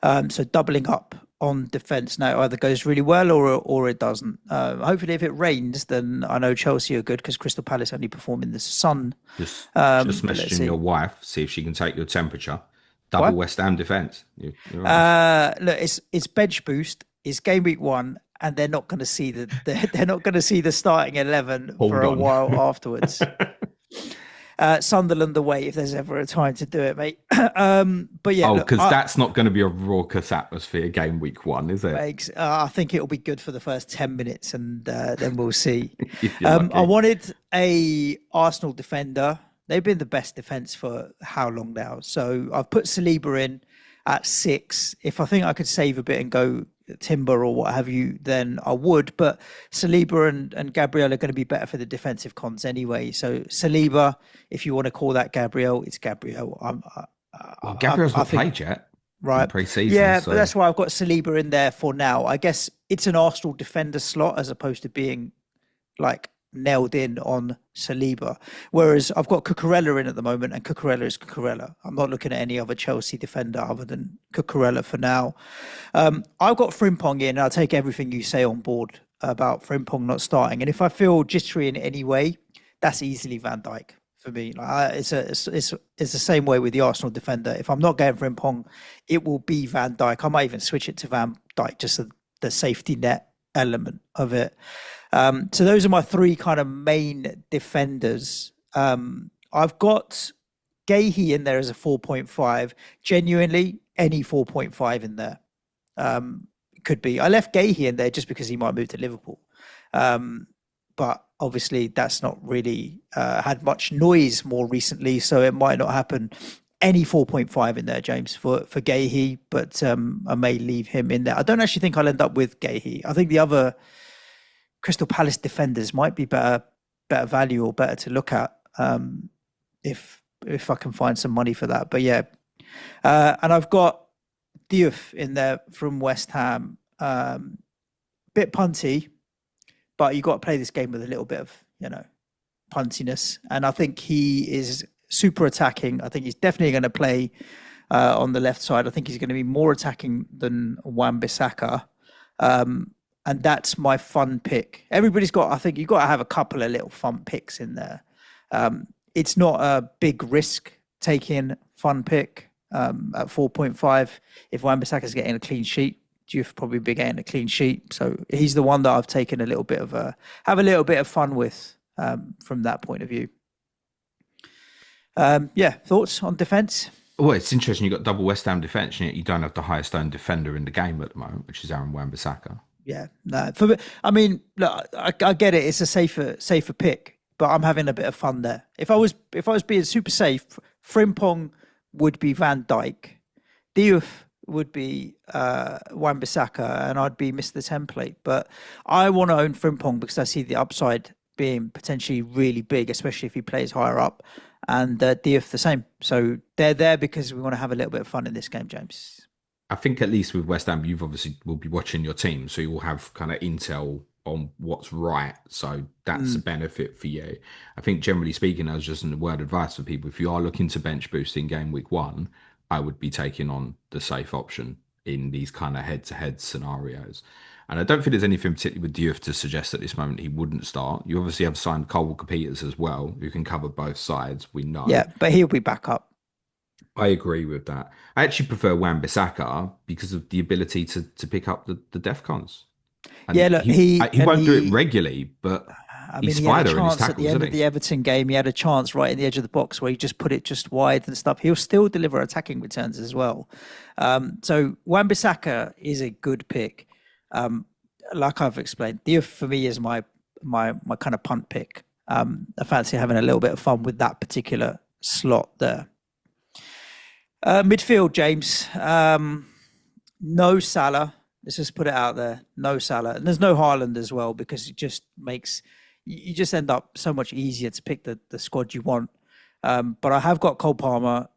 So doubling up on defence now either goes really well or it doesn't. Hopefully, if it rains, then I know Chelsea are good because Crystal Palace only perform in the sun. Just Let's messaging see. your wife, see if she can take your temperature. Double What? West Ham defence. You're right. Look, it's bench boost. It's game week 1, and they're not going to see they're not going to see the starting 11 Hold for a on. while afterwards. Sunderland away if there's ever a time to do it, mate. But yeah, because that's not going to be a raucous atmosphere game week 1, is it? I think it'll be good for the first 10 minutes, and then we'll see. If you're lucky. I wanted a Arsenal defender. They've been the best defence for how long now? So I've put Saliba in at 6. If I think I could save a bit and go Timber or what have you, then I would. But Saliba and Gabriel are going to be better for the defensive cons anyway. So Saliba, if you want to call that Gabriel, it's Gabriel. Gabriel's not played yet. Right. Pre-season. Yeah, so. but that's why I've got Saliba in there for now. I guess it's an Arsenal defender slot as opposed to being like nailed in on Saliba. Whereas I've got Cucurella in at the moment, and Cucurella is Cucurella. I'm not looking at any other Chelsea defender other than Cucurella for now. I've got Frimpong in, and I'll take everything you say on board about Frimpong not starting. And if I feel jittery in any way, that's easily Van Dijk for me. It's the same way with the Arsenal defender. If I'm not going Frimpong, it will be Van Dijk. I might even switch it to Van Dijk, just the safety net element of it. So those are my 3 kind of main defenders. I've got Guehi in there as a 4.5. Genuinely, any 4.5 in there could be. I left Guehi in there just because he might move to Liverpool. But obviously that's not really had much noise more recently, so it might not happen. Any 4.5 in there, James, for Guehi, but I may leave him in there. I don't actually think I'll end up with Guehi. I think the other Crystal Palace defenders might be better better value or better to look at if I can find some money for that. But yeah, and I've got Diouf in there from West Ham. Bit punty, but you got to play this game with a little bit of, puntiness. And I think he is super attacking. I think he's definitely going to play on the left side. I think he's going to be more attacking than Wan-Bissaka. And that's my fun pick. I think you've got to have a couple of little fun picks in there. It's not a big risk taking fun pick at 4.5. If Wan-Bissaka is getting a clean sheet, you've probably be getting a clean sheet. So he's the one that I've taken have a little bit of fun with from that point of view. Thoughts on defence? Well, it's interesting. You've got double West Ham defence, and yet you don't have the highest owned defender in the game at the moment, which is Aaron Wan-Bissaka. Yeah, no. For me, I mean, look, I get it. It's a safer pick, but I'm having a bit of fun there. If I was being super safe, Frimpong would be Van Dijk, Diouf would be Wan-Bissaka, and I'd be Mr. Template. But I want to own Frimpong because I see the upside being potentially really big, especially if he plays higher up. And Diouf the same. So they're there because we want to have a little bit of fun in this game, James. I think at least with West Ham, you've obviously will be watching your team, so you will have kind of intel on what's right. So that's a benefit for you. I think generally speaking, as just a word of advice for people, if you are looking to bench boost in game week 1, I would be taking on the safe option in these kind of head-to-head scenarios. And I don't think there's anything particularly with Diouf to suggest at this moment he wouldn't start. You obviously have signed Cole Walker-Peters as well, who can cover both sides. We know. Yeah, but he'll be back up. I agree with that. I actually prefer Wan-Bissaka because of the ability to pick up the DEFCONs. And yeah, look, he won't do it regularly, but he's spider in his tackles, at the end of the Everton game. He had a chance right in the edge of the box where he just put it just wide and stuff. He'll still deliver attacking returns as well. So Wan-Bissaka is a good pick. Like I've explained, Diouf for me is my kind of punt pick. I fancy having a little bit of fun with that particular slot there. Midfield, James. No Salah. Let's just put it out there. No Salah. And there's no Haaland as well because it just makes... You just end up so much easier to pick the squad you want. But I have got Cole Palmer.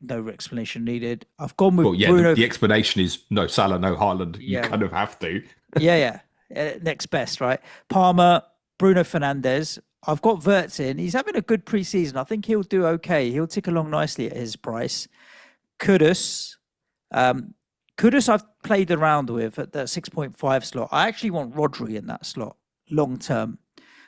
No explanation needed. I've gone with Bruno. The explanation is no Salah, no Haaland. You kind of have to. Yeah. Next best, right? Palmer, Bruno Fernandes. I've got Wirtz in. He's having a good preseason. I think he'll do okay. He'll tick along nicely at his price. Kudus. Kudus I've played around with at the 6.5 slot. I actually want Rodri in that slot long term.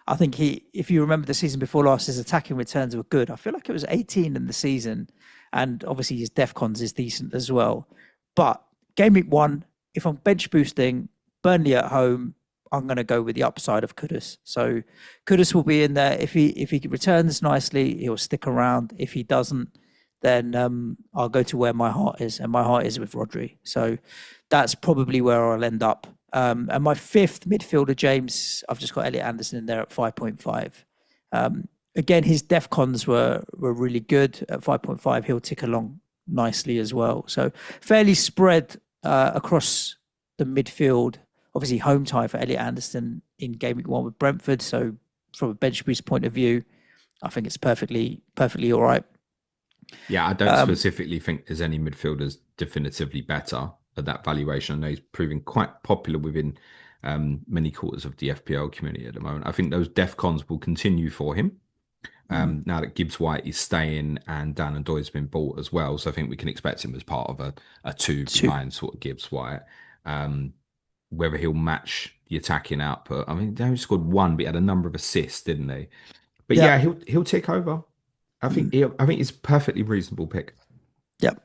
I think if you remember the season before last, his attacking returns were good. I feel like it was 18 in the season. And obviously his DEFCONs is decent as well. But game week 1, if I'm bench boosting, Burnley at home, I'm going to go with the upside of Kudus. So Kudus will be in there. If he returns nicely, he'll stick around. If he doesn't, then I'll go to where my heart is. And my heart is with Rodri. So that's probably where I'll end up. And my 5th midfielder, James, I've just got Elliot Anderson in there at 5.5. Again, his DEFCONs were really good at 5.5. He'll tick along nicely as well. So fairly spread across the midfield. Obviously, home tie for Elliot Anderson in game week 1 with Brentford. So from a bench boost point of view, I think it's perfectly all right. Yeah, I don't specifically think there's any midfielders definitively better at that valuation. I know he's proving quite popular within many quarters of the FPL community at the moment. I think those DEFCONs will continue for him. Now that Gibbs-White is staying and Dan Ndoye has been bought as well. So I think we can expect him as part of a two behind sort of Gibbs-White. Whether he'll match the attacking output. I mean, they only scored 1, but he had a number of assists, didn't he? But yeah, he'll take over. I think it's a perfectly reasonable pick. Yep.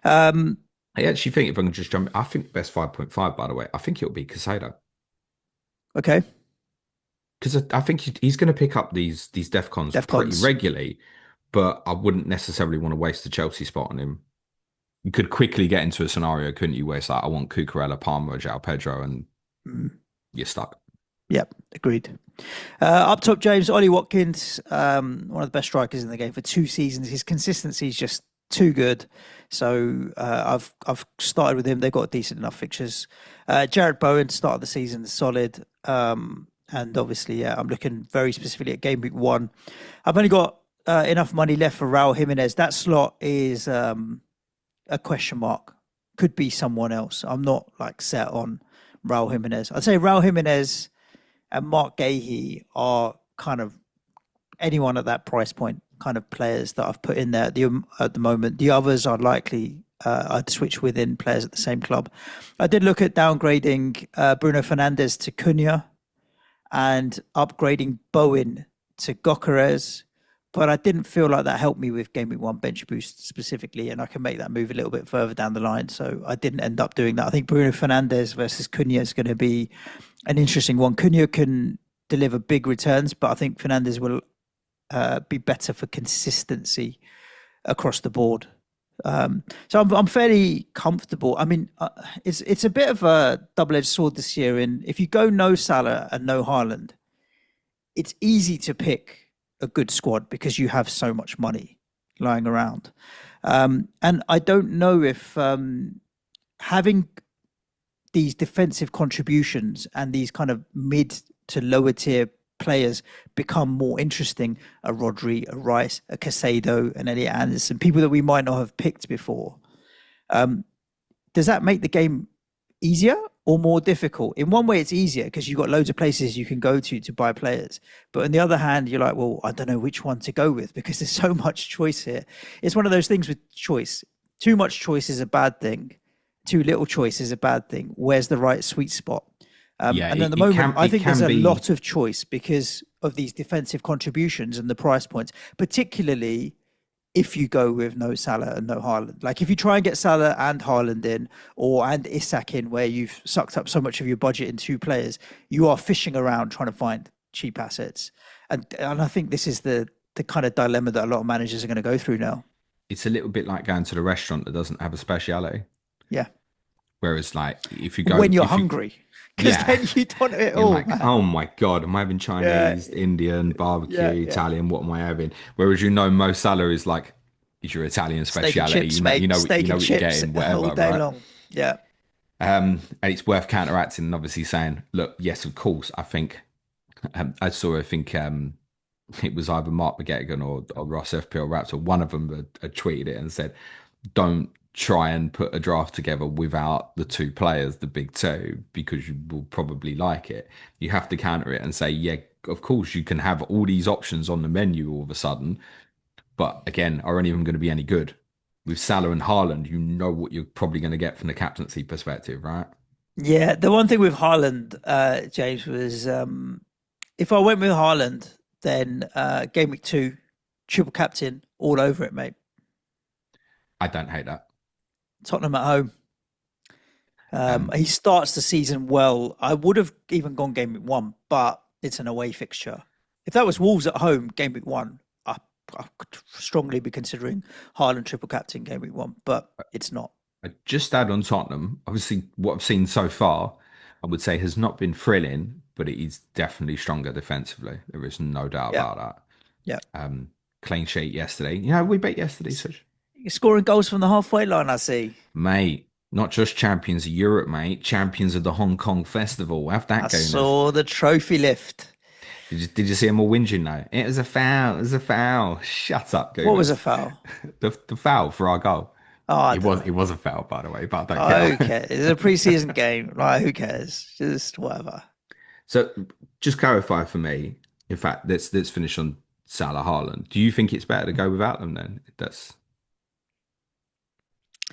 I actually think if I can just jump, I think best 5.5, by the way, I think it'll be Casado. Okay. Because I think he's going to pick up these DEFCONs pretty regularly, but I wouldn't necessarily want to waste the Chelsea spot on him. You could quickly get into a scenario, couldn't you, where it's like, I want Cucurella, Palmer, João Pedro, and you're stuck. Yep, agreed. Up top, James, Ollie Watkins, one of the best strikers in the game for 2 seasons. His consistency is just too good. So I've started with him. They've got decent enough fixtures. Jared Bowen, start of the season, solid. And obviously, yeah, I'm looking very specifically at game week 1. I've only got enough money left for Raul Jimenez. That slot is a question mark. Could be someone else. I'm not like set on Raul Jimenez. I'd say Raul Jimenez and Mark Gahey are kind of anyone at that price point kind of players that I've put in there at the moment. The others are likely I'd switch within players at the same club. I did look at downgrading Bruno Fernandes to Cunha and upgrading Bowen to Gyökeres, but I didn't feel like that helped me with game week 1 bench boost specifically, and I can make that move a little bit further down the line. So I didn't end up doing that. I think Bruno Fernandes versus Cunha is going to be an interesting one. Cunha can deliver big returns, but I think Fernandes will be better for consistency across the board. So I'm fairly comfortable. I mean, it's a bit of a double-edged sword this year. And if you go no Salah and no Haaland, it's easy to pick a good squad because you have so much money lying around. And I don't know if having these defensive contributions and these kind of mid to lower tier players become more interesting. A Rodri, a Rice, a Caicedo, and Elliot Anderson, people that we might not have picked before. Does that make the game easier or more difficult? In one way, it's easier because you've got loads of places you can go to buy players. But on the other hand, you're like, well, I don't know which one to go with because there's so much choice here. It's one of those things with choice. Too much choice is a bad thing. Too little choice is a bad thing. Where's the right sweet spot? And at the moment, I think there's a lot of choice because of these defensive contributions and the price points, particularly if you go with no Salah and no Haaland. Like if you try and get Salah and Haaland in and Isak in where you've sucked up so much of your budget in 2 players, you are fishing around trying to find cheap assets. And I think this is the kind of dilemma that a lot of managers are going to go through now. It's a little bit like going to the restaurant that doesn't have a speciality. Yeah. Whereas like if you go... When you're hungry. Because then you don't it all. Like, oh my God, am I having Chinese, Indian, barbecue, Italian? What am I having? Whereas Mo Salah is like, is your Italian speciality? Steak and chips, you know what you're getting, whatever, all day right? long. Yeah. And it's worth counteracting and obviously saying, look, yes, of course. I think I think it was either Mark McGettigan or Ross FPL Raps, or one of them had tweeted it and said, don't try and put a draft together without the 2 players, the big 2, because you will probably like it. You have to counter it and say, yeah, of course you can have all these options on the menu all of a sudden, but again, are any of them going to be any good? With Salah and Haaland, you know what you're probably going to get from the captaincy perspective, right? Yeah, the one thing with Haaland, James, was if I went with Haaland, then game week 2, triple captain all over it, mate. I don't hate that. Tottenham at home. He starts the season well. I would have even gone game week 1, but it's an away fixture. If that was Wolves at home, game week 1, I could strongly be considering Haaland triple captain game week 1, but it's not. I just add on Tottenham. Obviously, what I've seen so far, I would say has not been thrilling, but it is definitely stronger defensively. There is no doubt about that. Yeah. Clean sheet yesterday. You know, we bet yesterday, Suj. You're scoring goals from the halfway line, I see. Mate, not just champions of Europe, mate. Champions of the Hong Kong Festival. Have that going. I saw the trophy lift. Did you see them all whinging though? It was a foul. It was a foul. Shut up, Goobers. What was a foul? the foul for our goal. Oh, it was a foul, by the way, but I don't care. Okay, it's a pre-season game. Like, who cares? Just whatever. So, just clarify for me. In fact, let's finish on Salah Haaland. Do you think it's better to go without them then?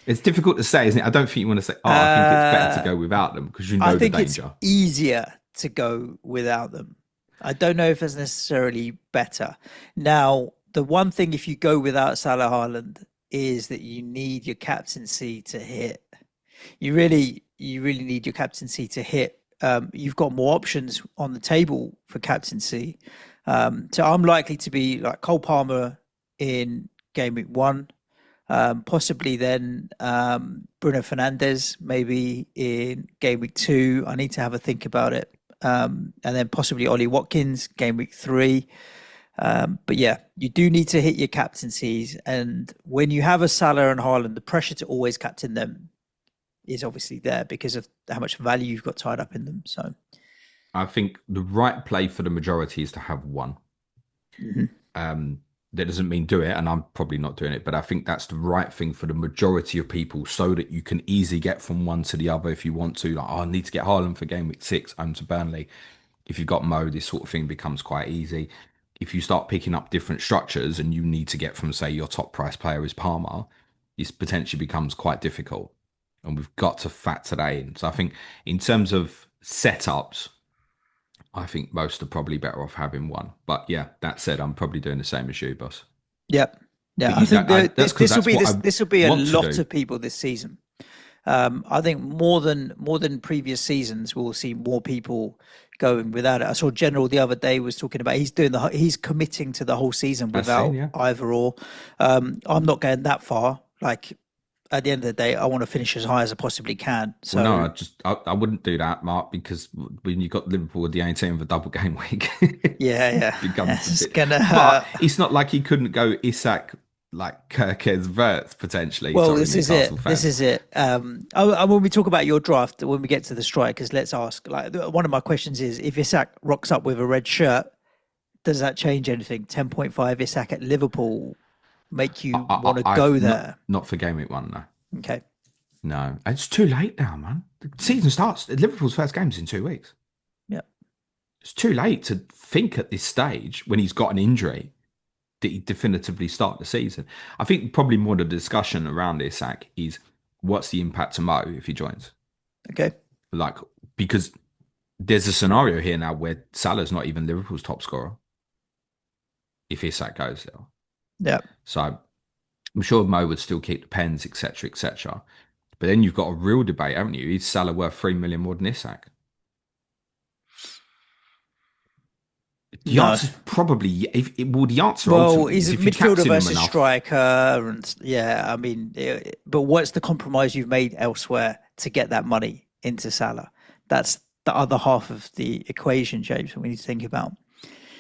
It's difficult to say, isn't it? I don't think you want to say, I think it's better to go without them because you know the danger. I think it's easier to go without them. I don't know if it's necessarily better. Now, the one thing if you go without Salah Haaland is that you need your captaincy to hit. You really need your captaincy to hit. You've got more options on the table for captaincy. So I'm likely to be like Cole Palmer in game week 1. Possibly then Bruno Fernandes maybe in game week 2. I need to have a think about it. And then possibly Ollie Watkins game week 3. But yeah, you do need to hit your captaincies. And when you have a Salah and Haaland, the pressure to always captain them is obviously there because of how much value you've got tied up in them. So I think the right play for the majority is to have one. Mhm. That doesn't mean do it, and I'm probably not doing it, but I think that's the right thing for the majority of people so that you can easily get from one to the other if you want to. Like, oh, I need to get Haaland for game week 6, home to Burnley. If you've got Mo, this sort of thing becomes quite easy. If you start picking up different structures and you need to get from, say, your top price player is Palmer, this potentially becomes quite difficult. And we've got to factor that in. So I think in terms of setups, I think most are probably better off having one. But yeah, that said, I'm probably doing the same as you, boss. Yep. Yeah, But I you, think that's because that's what I this will be a want to lot do. of people this season. I think more than previous seasons, we'll see more people going without it. I saw General the other day was talking about he's committing to the whole season I've seen, without yeah. either or. I'm not going that far. Like at the end of the day, I want to finish as high as I possibly can. Well, no, So I wouldn't do that, Mark, because when you got Liverpool with the 18 of a double game week, yeah, it yeah, becomes a it's bit. gonna. But it's not like he couldn't go Isak like Gyokeres Verts potentially. Well, Sorry, this is it. Newcastle This fans. is it. When we talk about your draft, when we get to the strikers, let's ask. Like one of my questions is, if Isak rocks up with a red shirt, does that change anything? 10.5 Isak at Liverpool make you want to I've go there? not for game week 1, no. Okay. No, it's too late now, man. The season starts. Liverpool's first game's in 2 weeks. Yeah. It's too late to think at this stage when he's got an injury that he definitively start the season. I think probably more the discussion around Isak is what's the impact to Mo if he joins? Okay. Like, because there's a scenario here now where Salah's not even Liverpool's top scorer if Isak goes there. Yeah. So I'm sure Mo would still keep the pens, etc., etc. But then you've got a real debate, haven't you? Is Salah worth 3 million more than Isak? The No. answer is probably the answer Well, ultimately he's is a if you midfielder captain him versus enough. striker, and yeah, I mean, but what's the compromise you've made elsewhere to get that money into Salah? That's the other half of the equation, James. That we need to think about.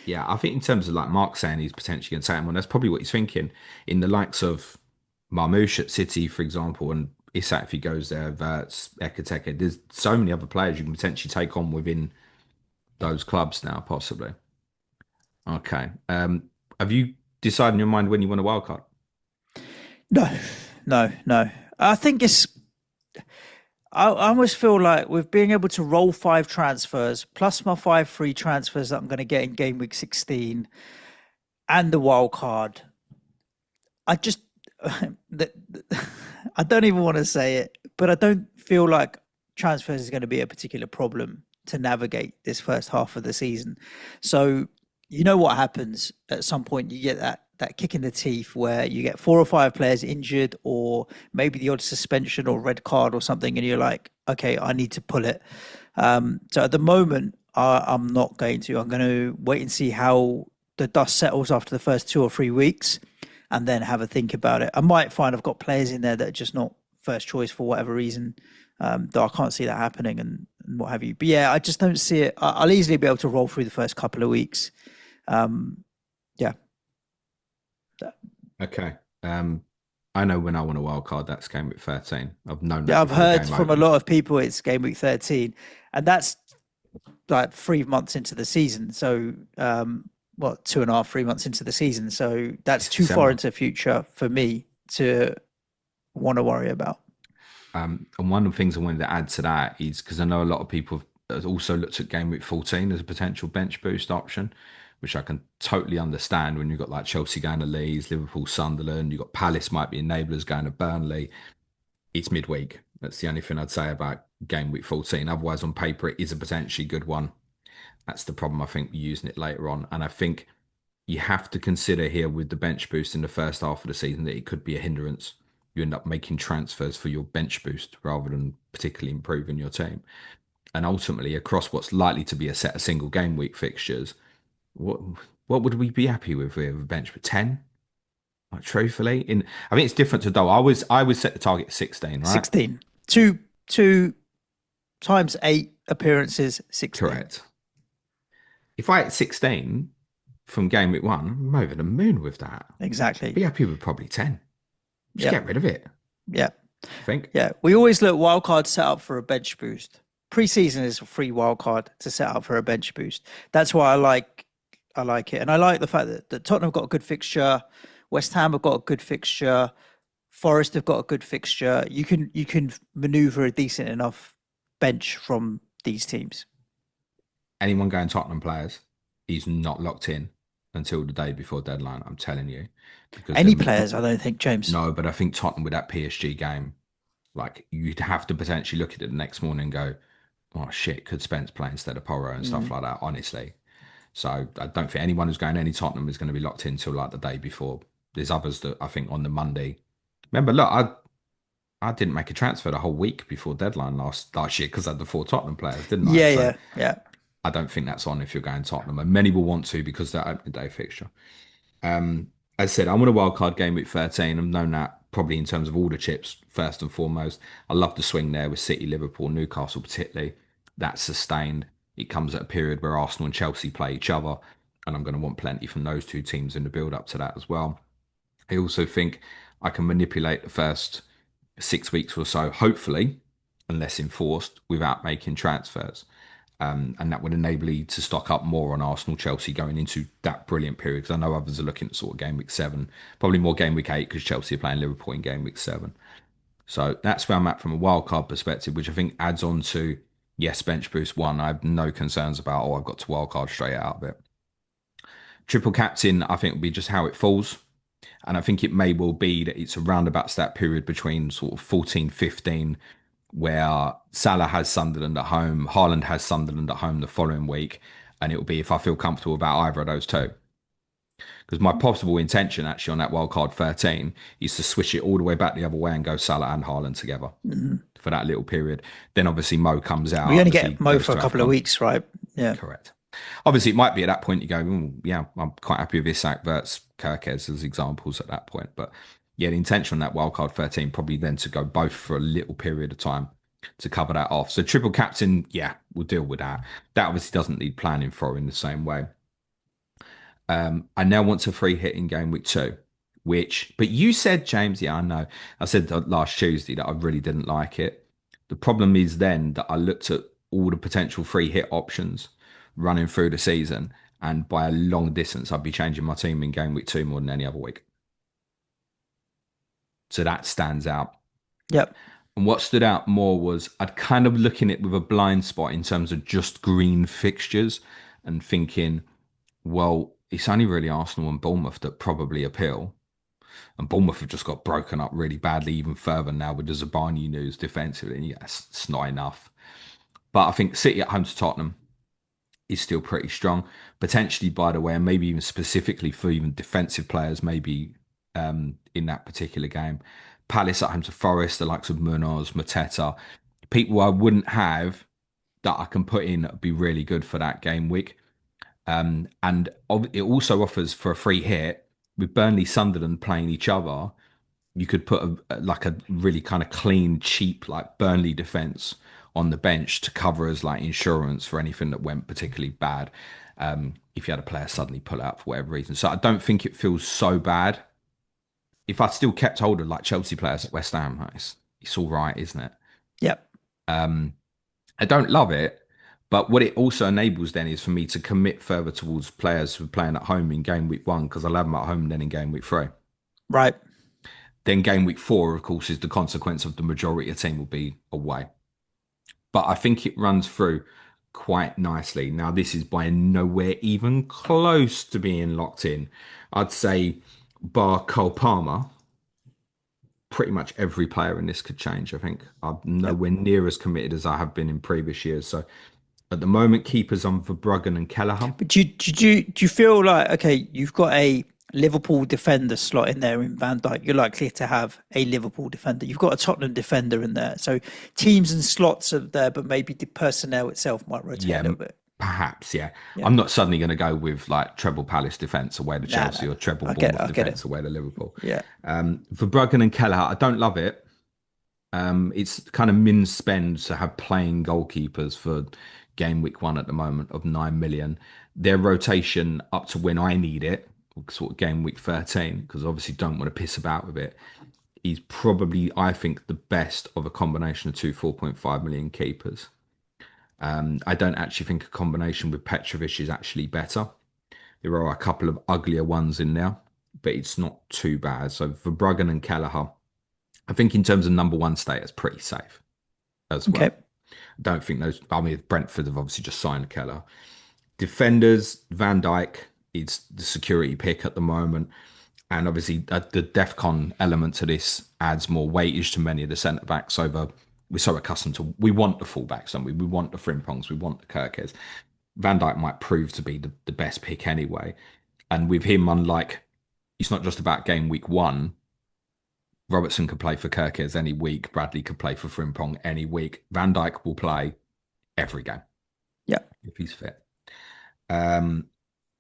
Yeah, I think in terms of like Mark saying he's potentially going to take him on, that's probably what he's thinking. In the likes of Marmoush at City, for example, and Isak if he goes there, Verts, Ekateke, there's so many other players you can potentially take on within those clubs now, possibly. Okay. Have you decided in your mind when you want a wild card? No, no. I think it's. I almost feel like with being able to roll 5 transfers plus my 5 free transfers that I'm going to get in game week 16 and the wild card, I just the, I don't even want to say it, but I don't feel like transfers is going to be a particular problem to navigate this first half of the season. So you know what happens at some point, you get that kick in the teeth where you get 4 or 5 players injured or maybe the odd suspension or red card or something, and you're like, okay, I need to pull it. So at the moment, I'm not going to. I'm going to wait and see how the dust settles after the first 2 or 3 weeks, and then have a think about it. I might find I've got players in there that are just not first choice for whatever reason, though I can't see that happening and what have you. But yeah, I just don't see it. I'll easily be able to roll through the first couple of weeks. Yeah. Okay. I know when I want a wild card, that's game week 13. I've known that Yeah, I've before the heard game from a opens. lot of people it's game week 13, and that's like 3 months into the season. So, what, 2.5, 3 months into the season. So that's It's too far December. into the future for me to want to worry about. And one of the things I wanted to add to that is because I know a lot of people have also looked at game week 14 as a potential bench boost option, which I can totally understand when you've got like Chelsea going to Leeds, Liverpool, Sunderland, you've got Palace might be enablers going to Burnley. It's midweek. That's the only thing I'd say about game week 14. Otherwise, on paper, it is a potentially good one. That's the problem, I think, using it later on. And I think you have to consider here with the bench boost in the first half of the season that it could be a hindrance. You end up making transfers for your bench boost rather than particularly improving your team. And ultimately, across what's likely to be a set of single game week fixtures, what what would we be happy with a bench with 10? Like truthfully, in I think it's different to Doe. I would set the target at 16, right? 16. Two times 8 appearances, 16. Correct. If I hit 16 from game week 1, I'm over the moon with that. Exactly. Be happy with probably 10. Just Yep. get rid of it, Yep. I think. Yeah. We always look wildcard set up for a bench boost. pre-season is a free wild card to set up for a bench boost. That's why I like it, and I like the fact that Tottenham have got a good fixture, West Ham have got a good fixture, Forest have got a good fixture. You can maneuver a decent enough bench from these teams. Anyone going Tottenham players, he's not locked in until the day before deadline. I'm telling you, because Any players, I don't think, James. no, but I think Tottenham with that PSG game, like you'd have to potentially look at it the next morning and go, "Oh shit, could Spence play instead of Porro and stuff Mm. like that?" Honestly, so I don't think anyone who's going any Tottenham is going to be locked in until like the day before. There's others that I think on the Monday. Remember, look, I didn't make a transfer the whole week before deadline last year because I had the four Tottenham players, didn't I? Yeah, So yeah, yeah. I don't think that's on if you're going Tottenham, and many will want to because they're opening day fixture. Um, as I said, I want a wild card game week 13. I've known that probably in terms of all the chips first and foremost. I love the swing there with City, Liverpool, Newcastle particularly. That's sustained. It comes at a period where Arsenal and Chelsea play each other, and I'm going to want plenty from those two teams in the build up to that as well. I also think I can manipulate the first 6 weeks or so, hopefully, unless enforced, without making transfers. And that would enable you to stock up more on Arsenal, Chelsea going into that brilliant period. Because I know others are looking at sort of game week 7, probably more game week 8 because Chelsea are playing Liverpool in game week 7. So that's where I'm at from a wild card perspective, which I think adds on to yes, bench boost one. I have no concerns about. Oh, I've got to wild card straight out of it. Triple captain, I think will be just how it falls. And I think it may well be that it's around about that period between sort of 14, 15, where Salah has Sunderland at home, Haaland has Sunderland at home the following week. And it will be if I feel comfortable about either of those two. Because my possible intention actually on that wildcard 13 is to switch it all the way back the other way and go Salah and Haaland together Mhm. for that little period. Then obviously Mo comes We out only as he get Mo goes for a to couple of AFCON. weeks, right? Yeah. Correct. Obviously, it might be at that point you go, yeah, I'm quite happy with Isak versus Gyokeres as examples at that point. But yeah, the intention on that wildcard 13 probably then to go both for a little period of time to cover that off. So triple captain, yeah, we'll deal with that. That obviously doesn't need planning for in the same way. I now want to free hit in game week 2, but you said, James, yeah, I know. I said last Tuesday that I really didn't like it. The problem is then that I looked at all the potential free hit options running through the season, and by a long distance, I'd be changing my team in game week 2 more than any other week. So that stands out. Yep. And what stood out more was I'd kind of looking at it with a blind spot in terms of just green fixtures and thinking, well, it's only really Arsenal and Bournemouth that probably appeal. And Bournemouth have just got broken up really badly, even further now with the Zabarnyi news defensively. And yes, it's not enough. But I think City at home to Tottenham is still pretty strong. Potentially, by the way, and maybe even specifically for even defensive players, maybe in that particular game. Palace at home to Forest, the likes of Munoz, Mateta, people I wouldn't have that I can put in that would be really good for that game week. And it also offers for a free hit with Burnley, Sunderland playing each other. You could put like a really kind of clean, cheap like Burnley defense on the bench to cover as like insurance for anything that went particularly bad. If you had a player suddenly pull out for whatever reason, so I don't think it feels so bad. If I still kept hold of like Chelsea players at West Ham, it's all right, isn't it? Yep. Um, I don't love it, but what it also enables then is for me to commit further towards players who are playing at home in game week 1 because I'll have them at home then in game week 3. Right. Then game week 4, of course, is the consequence of the majority of team will be away. But I think it runs through quite nicely. Now, this is by nowhere even close to being locked in. I'd say bar Cole Palmer, pretty much every player in this could change. I think I'm Yep. nowhere near as committed as I have been in previous years. So at the moment, keepers on Verbruggen and Kelleher. But do you feel like, okay, you've got a Liverpool defender slot in there in Van Dijk. You're likely to have a Liverpool defender. You've got a Tottenham defender in there. So teams and slots are there, but maybe the personnel itself might rotate a Yeah, little bit. perhaps. Yeah, Yeah. I'm not suddenly going to go with like treble Palace defense away to Nah, nah, Chelsea or nah. treble I get it. Bournemouth I get it. defense away to Liverpool. Yeah. Verbruggen and Kelleher, I don't love it. It's kind of min spend to have playing goalkeepers for game week 1 at the moment of 9 million. Their rotation up to when I need it, sort of game week 13, because obviously don't want to piss about with it, is probably, I think, the best of a combination of two 4.5 million keepers. I don't actually think a combination with Petrovic is actually better. There are a couple of uglier ones in there, but it's not too bad. So for Bruggen and Kelleher, I think in terms of number one status, pretty safe as Okay. well. Don't think those. I mean, Brentford have obviously just signed Keller. Defenders, Van Dijk is the security pick at the moment. And obviously, the DEFCON element to this adds more weightage to many of the centre backs over. We're so accustomed to, we want the fullbacks, don't we? We want the Frimpongs, we want the Kirkes. Van Dijk might prove to be the best pick anyway. And with him, unlike, it's not just about game week one. Robertson could play for Kirkes any week. Bradley could play for Frimpong any week. Van Dijk will play every game Yeah. if he's fit. Um,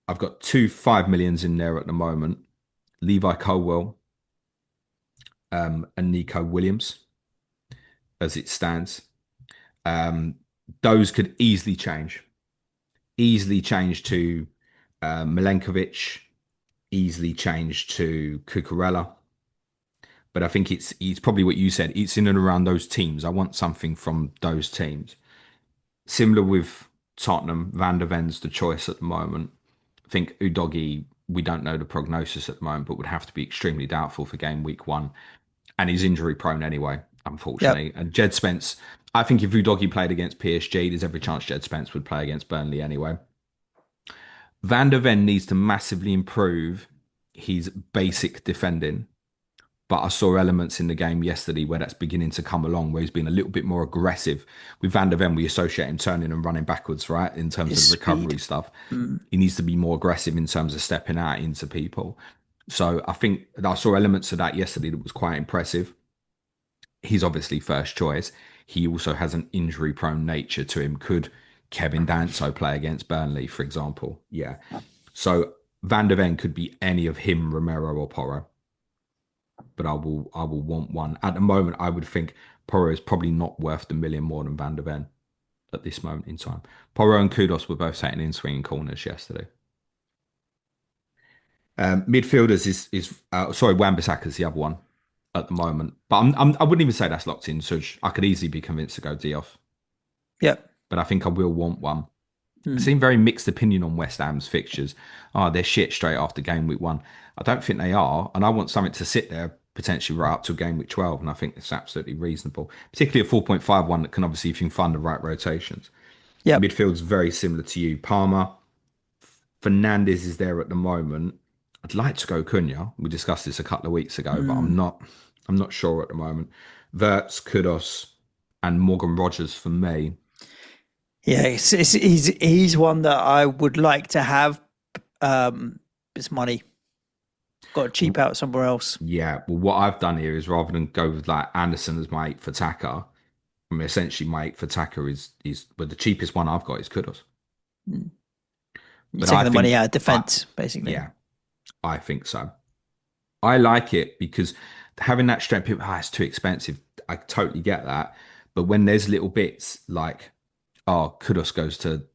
I've got two 5 millions in there at the moment. Levi Colwell and Nico Williams as it stands. Um, those could easily change. Easily change to Milenkovic. Easily change to Cucurella. But I think it's probably what you said. It's in and around those teams. I want something from those teams. Similar with Tottenham, Van der Ven's the choice at the moment. I think Udogi, we don't know the prognosis at the moment, but would have to be extremely doubtful for game week one. And he's injury prone anyway, Yep. unfortunately. And Jed Spence, I think if Udogi played against PSG, there's every chance Jed Spence would play against Burnley anyway. Van der Ven needs to massively improve his basic defending. But I saw elements in the game yesterday where that's beginning to come along, where he's been a little bit more aggressive. With Van der Ven, we associate him turning and running backwards, right? In terms His of the speed. recovery stuff. Mm. He needs to be more aggressive in terms of stepping out into people. So I think I saw elements of that yesterday that was quite impressive. He's obviously first choice. He also has an injury prone nature to him. Could Kevin Danso play against Burnley, for example? Yeah. So Van der Ven could be any of him, Romero or Porro, but I will want one. At the moment, I would think Porro is probably not worth the million more than Van der Ven at this moment in time. Porro and Kudos were both sitting in swinging corners yesterday. Midfielders is sorry, Wan-Bissaka's the other one at the moment, but I wouldn't even say that's locked in. Suj, I could easily be convinced to go Diouf, Yep. but I think I will want one. I've Mm. seen very mixed opinion on West Ham's fixtures. Oh, they're shit straight after game week one. I don't think they are, and I want something to sit there potentially right up to game week 12, and I think it's absolutely reasonable, particularly a 4.51 that can obviously, if you can find the right rotations. Yep. Midfield's very similar to you. Palmer, Fernandez is there at the moment. I'd like to go Cunha. We discussed this a couple of weeks ago, but I'm Mm. not. I'm not sure at the moment. Verts, Kudos, and Morgan Rogers for me. Yeah, he's one that I would like to have. It's money. Got to cheap out somewhere else. Yeah, well, what I've done here is rather than go with like Anderson as my eight for Taka, I mean, essentially my eight for Taka is well, the cheapest one I've got is Kudos. Mm. You're But taking I the money think, out of I defense, basically. yeah, I think so. I like it because having that strength, people, it's too expensive. I totally get that. But when there's little bits like, oh, Kudos goes to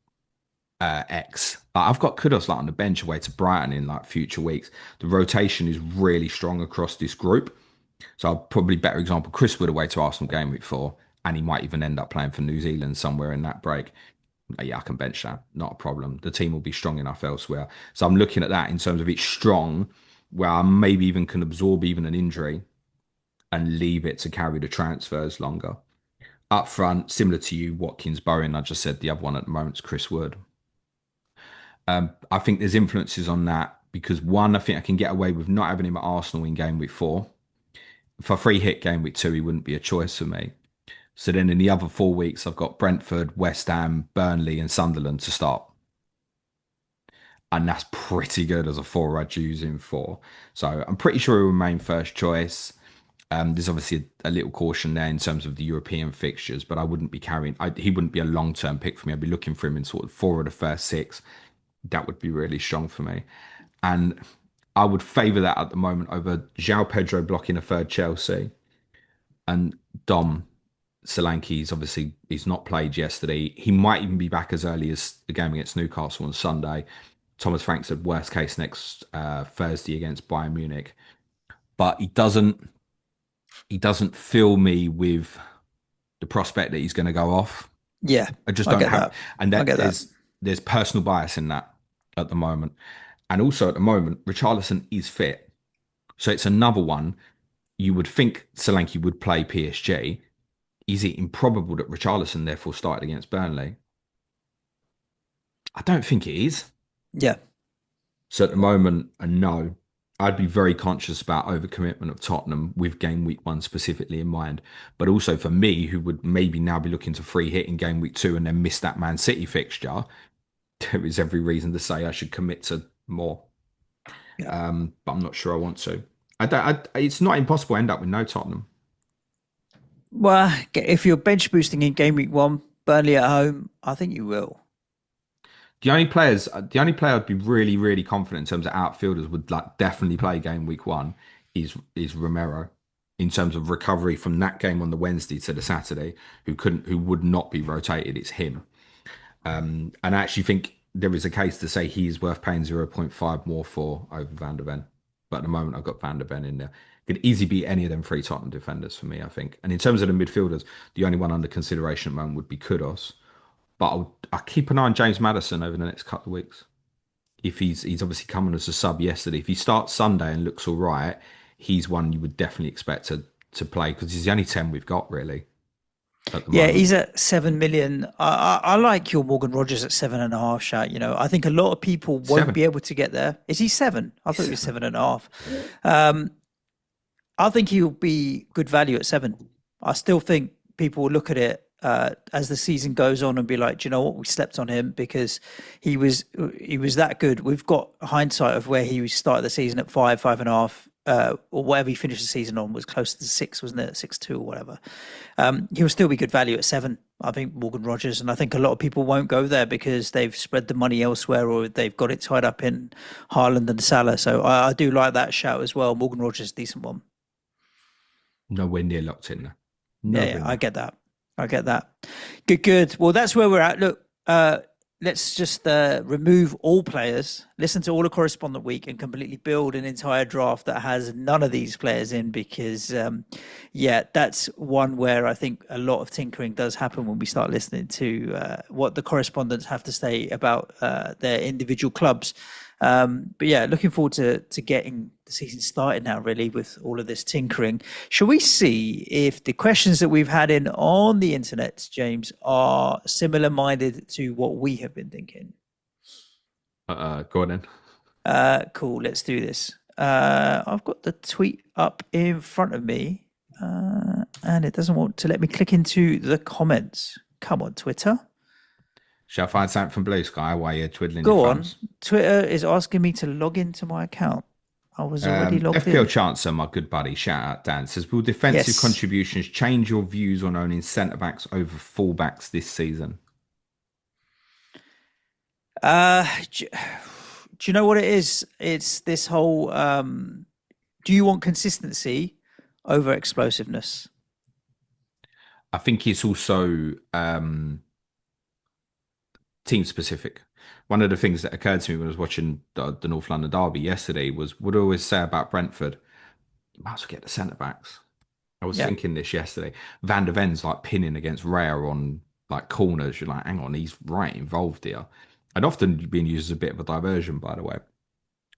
X. Like, I've got Kudos like on the bench away to Brighton in like future weeks. The rotation is really strong across this group. So I'll probably better example, Chris Wood away to Arsenal game week 4, and he might even end up playing for New Zealand somewhere in that break. Yeah, I can bench that. Not a problem. The team will be strong enough elsewhere. So I'm looking at that in terms of it's strong, where I maybe even can absorb even an injury and leave it to carry the transfers longer. Up front, similar to you, Watkins, Bowen. I just said the other one at the moment is Chris Wood. I think there's influences on that because one, I think I can get away with not having him at Arsenal in game week 4. For a free hit game week 2, he wouldn't be a choice for me. So then in the other 4 weeks, I've got Brentford, West Ham, Burnley, and Sunderland to start. And that's pretty good as a four I'd use him for. So I'm pretty sure he'll remain first choice. There's obviously a little caution there in terms of the European fixtures, but I wouldn't be carrying. He wouldn't be a long term pick for me. I'd be looking for him in sort of 4 of the first 6. That would be really strong for me. And I would favour that at the moment over João Pedro blocking a third Chelsea and Dom Solanke's obviously he's not played yesterday. He might even be back as early as the game against Newcastle on Sunday. Thomas Frank said worst case next Thursday against Bayern Munich, but he doesn't fill me with the prospect that he's going to go off. Yeah, I just I don't get have, that. and I that get that. there's personal bias in that at the moment, and also at the moment, Richarlison is fit, so it's another one. You would think Solanke would play PSG. Is it improbable that Richarlison therefore started against Burnley? I don't think it is. Yeah. So at the moment, a no. I'd be very conscious about overcommitment of Tottenham with game week one specifically in mind. But also for me, who would maybe now be looking to free hit in game week two and then miss that Man City fixture, there is every reason to say I should commit to more. Yeah. But I'm not sure I want to. It's not impossible to end up with no Tottenham. Well, if you're bench boosting in game week one, Burnley at home, I think you will. The only player I'd be really, really confident in terms of outfielders would like definitely play game week one is Romero in terms of recovery from that game on the Wednesday to the Saturday, who would not be rotated. It's him. And I actually think there is a case to say he is worth paying 0.5 more for over Van der Ven. But at the moment, I've got Van der Ven in there. Could easily be any of them three Tottenham defenders for me, I think. And in terms of the midfielders, the only one under consideration at the moment would be Kudos. But I'll keep an eye on James Maddison over the next couple of weeks. If he's obviously coming as a sub yesterday. If he starts Sunday and looks all right, he's one you would definitely expect to play because he's the only 10 we've got really at the Yeah, moment. he's at 7 million. I like your Morgan Rogers at 7.5 shout. I think a lot of people won't Seven. be able to get there. Is he seven? I He's thought he was seven. 7.5. I think he'll be good value at seven. I still think people will look at it as the season goes on and be like, do you know what? We slept on him because he was that good. We've got hindsight of where he started the season at 5.5, or whatever he finished the season on was close to six, wasn't it? 6.2 or whatever. He'll still be good value at seven. I think Morgan Rogers, and I think a lot of people won't go there because they've spread the money elsewhere or they've got it tied up in Haaland and Salah. So I do like that shout as well. Morgan Rogers, decent one. Nowhere near locked in there. Yeah, yeah, Nowhere I near. get that. I get that. Good, good. Well, that's where we're at. Look, let's just remove all players, listen to all the correspondent week, and completely build an entire draft that has none of these players in because, yeah, that's one where I think a lot of tinkering does happen when we start listening to what the correspondents have to say about their individual clubs. But yeah, looking forward to getting the season started now, really, with all of this tinkering. Shall we see if the questions that we've had in on the internet, James, are similar minded to what we have been thinking? Go on then. Cool, let's do this. I've got the tweet up in front of me, and it doesn't want to let me click into the comments. Come on, Twitter. Shall I find something from Blue Sky while you're twiddling your Go on. thumbs? Twitter is asking me to log into my account. I was already logged FPL in. Chancer, my good buddy, shout out Dan, says, will defensive Yes. contributions change your views on owning centre backs over fullbacks this season? Do you know what it is? It's this whole do you want consistency over explosiveness? I think it's also team specific. One of the things that occurred to me when I was watching the North London Derby yesterday was what I always say about Brentford, you might as well get the centre backs. I was Yeah. thinking this yesterday. Van der Ven's like pinning against Raya on like corners. You're like, hang on, he's right involved here. And often being used as a bit of a diversion, by the way.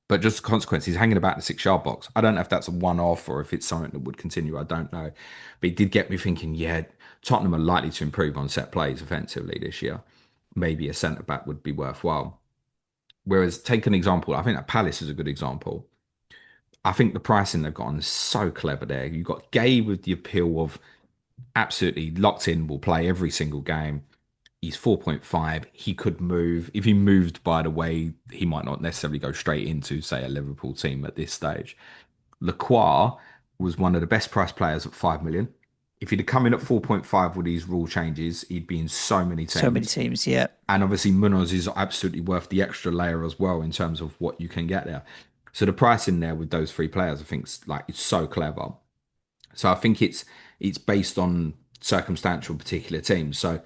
But just a consequence, he's hanging about the 6 yard box. I don't know if that's a one off or if it's something that would continue. I don't know. But it did get me thinking, yeah, Tottenham are likely to improve on set plays offensively this year. Maybe a centre back would be worthwhile. Whereas, take an example, I think that Palace is a good example. I think the pricing they've got on is so clever there. You've got Gay with the appeal of absolutely locked in, will play every single game. He's 4.5. He could move. If he moved, by the way, he might not necessarily go straight into, say, a Liverpool team at this stage. Lacroix was one of the best priced players at 5 million. If he'd have come in at 4.5 with these rule changes, he'd be in so many So many teams. teams, yeah. And obviously, Munoz is absolutely worth the extra layer as well in terms of what you can get there. So the price in there with those three players, I think, it's so clever. So I think it's based on circumstantial particular teams. So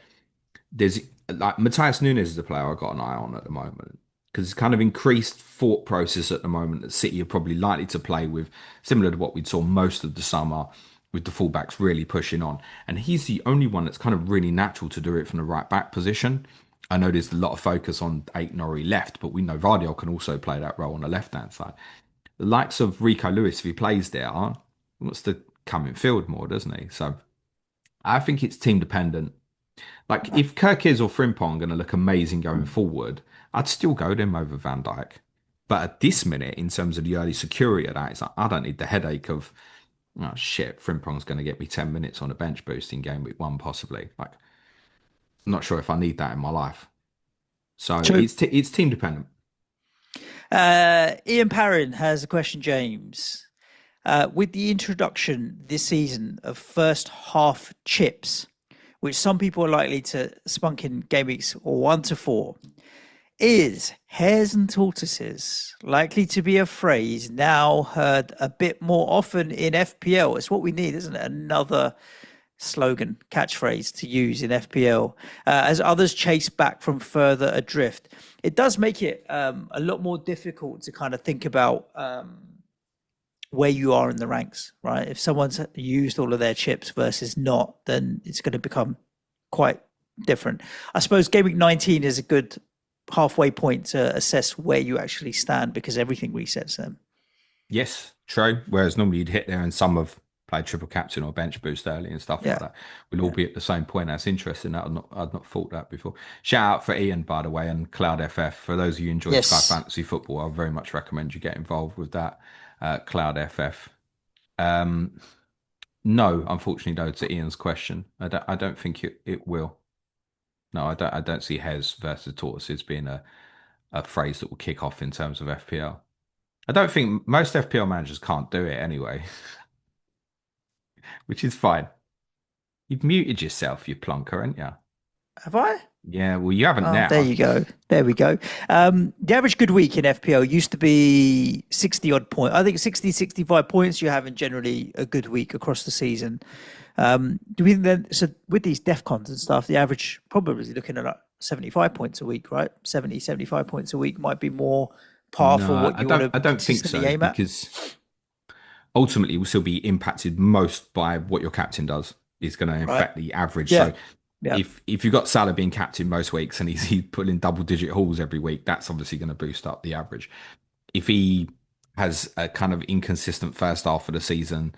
there's like Matthias Nunes is a player I've got an eye on at the moment because it's kind of increased thought process at the moment that City are probably likely to play with, similar to what we saw most of the summer with the fullbacks really pushing on. And he's the only one that's kind of really natural to do it from the right back position. I know there's a lot of focus on Aït-Nouri left, but we know Vardiol can also play that role on the left hand side. The likes of Rico Lewis, if he plays there, wants to come in field more, doesn't he? So I think it's team dependent. Like if Gyokeres or Frimpong are going to look amazing going forward, I'd still go them over Van Dijk. But at this minute, in terms of the early security of that, it's like, I don't need the headache of, oh shit, Frimpong's going to get me 10 minutes on a bench boost in game week 1, possibly. Like, I'm not sure if I need that in my life. So True. it's team dependent. Ian Parrin has a question, James. With the introduction this season of first half chips, which some people are likely to spunk in game weeks 1 to 4, is hares and tortoises likely to be a phrase now heard a bit more often in FPL? It's what we need, isn't it? Another slogan, catchphrase to use in FPL as others chase back from further adrift. It does make it a lot more difficult to kind of think about where you are in the ranks, right? If someone's used all of their chips versus not, then it's going to become quite different. I suppose game week 19 is a good halfway point to assess where you actually stand because everything resets them. Yes, true. Whereas normally you'd hit there and some have played triple captain or bench boost early and stuff like Yeah. that. We'll all be at the same point. That's interesting. I'd not thought that before. Shout out for Ian, by the way, and Cloud FF. For those of you who enjoy Sky Yes. Fantasy Football, I very much recommend you get involved with that. Cloud FF. Um, no, unfortunately, though, to Ian's question, I don't think it will. No, I don't see Hez versus Tortoises being a phrase that will kick off in terms of FPL. I don't think most FPL managers can't do it anyway, which is fine. You've muted yourself, you plonker, haven't you? Have I? Yeah, well, you haven't Oh, there now. you go. There we go. The average good week in FPL used to be 60 odd points. I think 60, 65 points you're having generally a good week across the season. Do we think then, so with these DEFCONs and stuff, the average probably looking at like 75 points a week, right? 70, 75 points a week might be more par for No, what you want to I don't think consistently so aim at. because ultimately we'll still be impacted most by what your captain does. Is going to Right. affect the average. Yeah. So Yeah. if you've got Salah being captain most weeks and he's putting double digit hauls every week, that's obviously going to boost up the average. If he has a kind of inconsistent first half of the season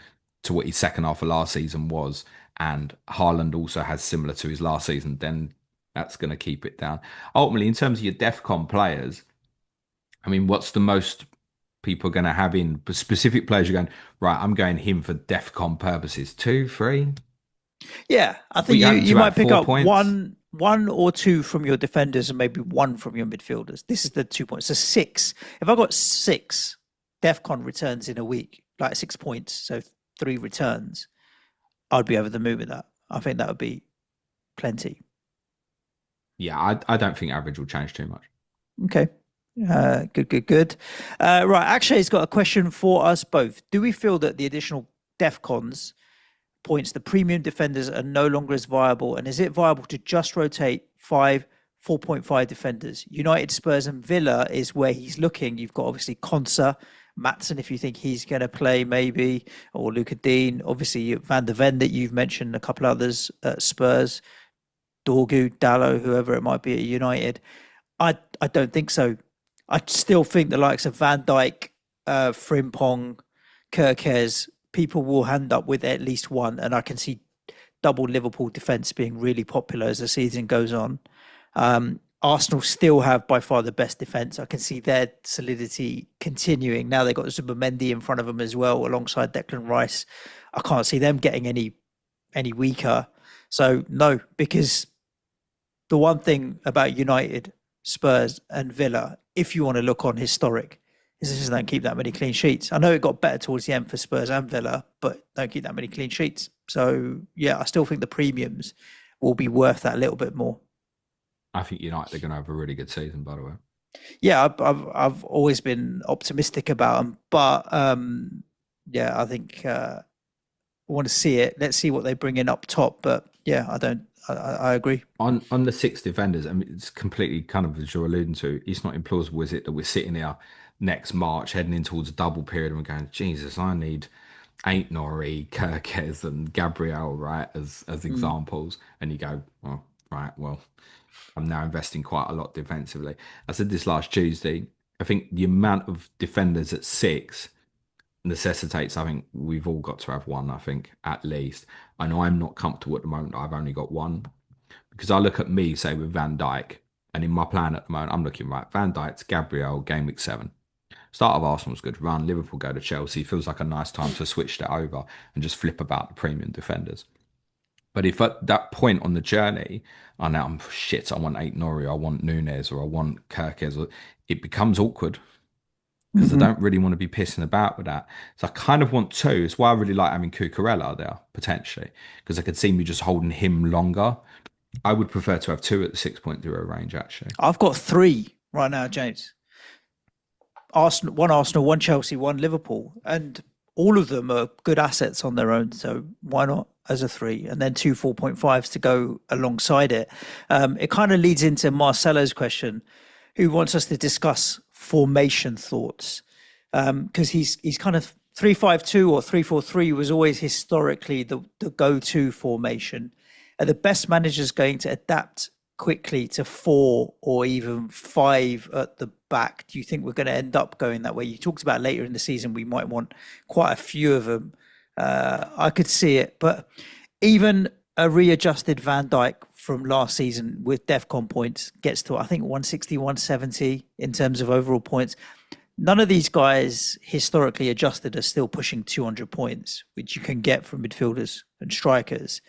to what his second half of last season was, and Haaland also has similar to his last season, then that's going to keep it down. Ultimately, in terms of your DEFCON players, I mean, what's the most people going to have in specific players? You're going, right, I'm going him for DEFCON purposes. 2, 3? Yeah, I think We you aim you to might add pick 4 up points. one or two from your defenders and maybe one from your midfielders. This is the 2 points. So six. If I got six DEFCON returns in a week, like 6 points, so three returns, I'd be over the moon with that. I think that would be plenty. Yeah, I don't think average will change too much. Okay. Good, good, good. Right. Akshay's got a question for us both. Do we feel that the additional DEFCONs points, the premium defenders are no longer as viable? And is it viable to just rotate 4.5 defenders? United, Spurs, and Villa is where he's looking. You've got obviously Konsa, Matson, if you think he's going to play, maybe, or Luca Dean. Obviously, Van der Ven that you've mentioned, a couple others at Spurs, Dorgu, Dallo, whoever it might be at United. I don't think so. I still think the likes of Van Dijk, Frimpong, Gyokeres, people will hand up with at least one, and I can see double Liverpool defence being really popular as the season goes on. Arsenal still have by far the best defence. I can see their solidity continuing. Now they've got Zubimendi in front of them as well, alongside Declan Rice. I can't see them getting any weaker. So no, because the one thing about United, Spurs, and Villa, if you want to look on historic, is just don't keep that many clean sheets. I know it got better towards the end for Spurs and Villa, but don't keep that many clean sheets. So yeah, I still think the premiums will be worth that little bit more. I think United are going to have a really good season, by the way. Yeah, I've always been optimistic about them, but yeah, I think I want to see it. Let's see what they bring in up top. But yeah, I don't. I agree. On the 6 defenders, I mean, it's completely kind of as you're alluding to. It's not implausible, is it, that we're sitting here next March heading in towards a double period and we're going, Jesus, I need Ain't Nori, Gyokeres, and Gabriel, right, as Mm. examples, and you go, well, right, well, I'm now investing quite a lot defensively. I said this last Tuesday. I think the amount of defenders at six necessitates. I think we've all got to have one. I think at least. I know I'm not comfortable at the moment. I've only got one because I look at me, say with Van Dijk, and in my plan at the moment, I'm looking right. Van Dijk's Gabriel, game week 7. Start of Arsenal's good run. Liverpool go to Chelsea. Feels like a nice time to switch that over and just flip about the premium defenders. But if at that point on the journey, I know I'm shit, I want Eight Nori, I want Nunes, or I want Kirkes, it becomes awkward because I Hmm. don't really want to be pissing about with that. So I kind of want two. It's why I really like having Cucurella there, potentially, because I could see me just holding him longer. I would prefer to have two at the 6.0 range, actually. I've got three right now, James. Arsenal, one Chelsea, one Liverpool, and all of them are good assets on their own. So why not as a three, and then two 4.5s to go alongside it? It kind of leads into Marcelo's question, who wants us to discuss formation thoughts, because he's kind of 3-5-2 or 3-4-3 was always historically the go-to formation. Are the best managers going to adapt quickly to four or even five at the back? Do you think we're going to end up going that way? You talked about later in the season we might want quite a few of them. I could see it, but even a readjusted Van Dijk from last season with DEFCON points gets to, I think, 160, 170 in terms of overall points. None of these guys historically adjusted are still pushing 200 points, which you can get from midfielders and strikers.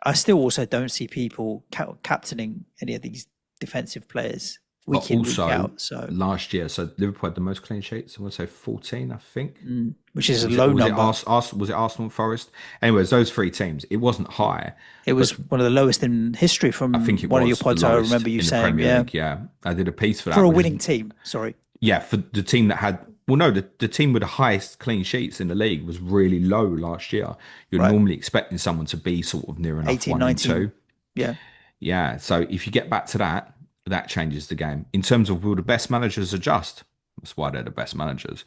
I still also don't see people captaining any of these defensive players But week in, week also out. So, last year, so Liverpool had the most clean sheets. I want to say 14, I think. which is a Was it low was it number. Was it Arsenal and Forest? Anyways, those three teams. It wasn't high, It but was one of the lowest in history I from think it one of your was the pods. I lowest remember you in the saying, Premier yeah, League. Yeah, I did a piece for for that, a which is winning team. Sorry. yeah for the team that had. Well, no, the team with the highest clean sheets in the league was really low last year. You're Right. normally expecting someone to be sort of near enough 18, one in 19. two. Yeah. Yeah, so if you get back to that, that changes the game. In terms of will the best managers adjust? That's why they're the best managers.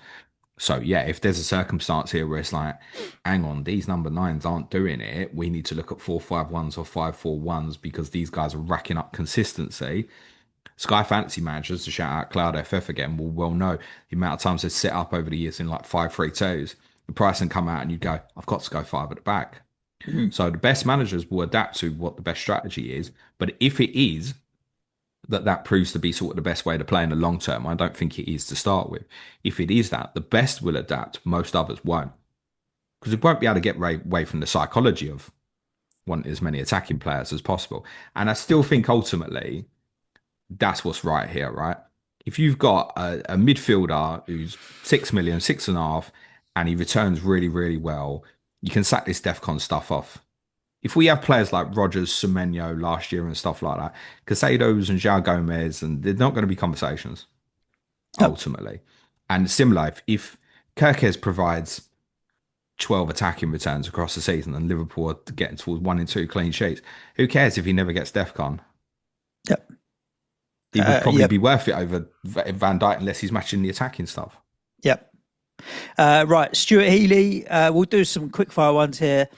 So yeah, if there's a circumstance here where it's like, hang on, these number nines aren't doing it, we need to look at 4-5-1s or 5-4-1s because these guys are racking up consistency. Sky Fantasy managers, to shout out Cloud FF again, will well know the amount of times they've set up over the years in like 5-3-2s. The price can come out and you go, I've got to go five at the back. Mhm. So the best managers will adapt to what the best strategy is. But if it is that proves to be sort of the best way to play in the long term, I don't think it is to start with. If it is that, the best will adapt, most others won't. Because we won't be able to get away from the psychology of wanting as many attacking players as possible. And I still think ultimately that's what's right here, right? If you've got a midfielder who's 6 million, 6.5, and he returns really, really well, you can sack this DEFCON stuff off. If we have players like Rogers, Semenyo last year and stuff like that, Casados and João Gomez, and they're not going to be conversations Yep. ultimately. And similar, if Kirkes provides 12 attacking returns across the season and Liverpool are getting towards 1 and 2 clean sheets, who cares if he never gets DEFCON? Yep. He would probably Yep. be worth it over Van Dijk unless he's matching the attacking stuff. Yep. Right, Stuart Healy. We'll do some quick fire ones here.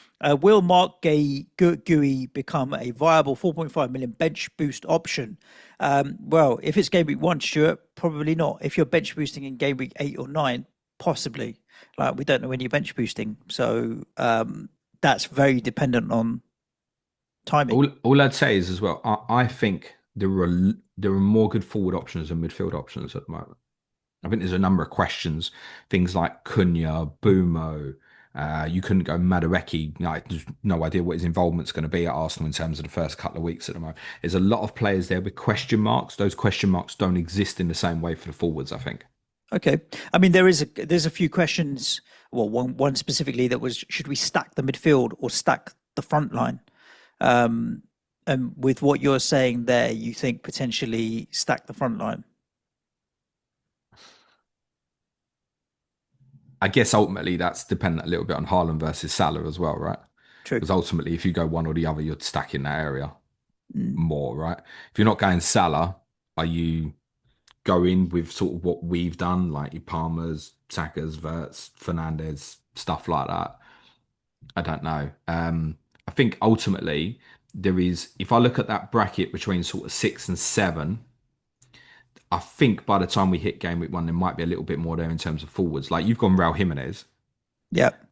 Will Mark Gui become a viable 4.5 million bench boost option? Well, if it's game week 1, Stuart, probably not. If you're bench boosting in game week 8 or 9, possibly. Like, we don't know when you're bench boosting, so that's very dependent on timing. All I'd say is as well, I think there are more good forward options than midfield options at the moment. I think there's a number of questions, things like Cunha, Bumo. You couldn't go Madueke. There's no idea what his involvement's going to be at Arsenal in terms of the first couple of weeks at the moment. There's a lot of players there with question marks. Those question marks don't exist in the same way for the forwards, I think. Okay. I mean, there's a few questions. Well, one specifically that was, should we stack the midfield or stack the front line? And with what you're saying there, you think potentially stack the front line. I guess ultimately that's dependent a little bit on Haaland versus Salah as well, right? True. Because ultimately, if you go one or the other, you're stacking that area Mm. more, right? If you're not going Salah, are you going with sort of what we've done, like your Palmers, Sakas, Verts, Fernandez, stuff like that. I don't know. I think ultimately there is, if I look at that bracket between sort of 6 and 7, I think by the time we hit game week 1, there might be a little bit more there in terms of forwards. Like you've gone Raul Jimenez, Yep.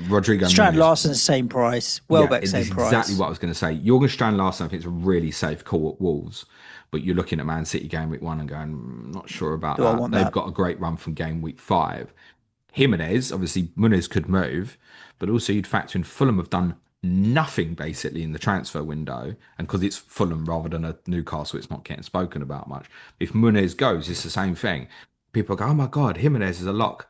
Rodrigo Strand Muniz. Larsen's same price. Yeah, Welbeck it is same exactly price. what I was going to say. Jorgen Strand Larsen, I think, is a really safe call at Wolves, but you're looking at Man City game week 1 and going, not sure about Do I that. want They've that? got a great run from game week 5. Jimenez, obviously, Muniz could move, but also you'd factor in Fulham have done nothing basically in the transfer window, and because it's Fulham rather than a Newcastle, it's not getting spoken about much. If Muniz goes, it's the same thing. People go, "Oh my God, Jimenez is a lock."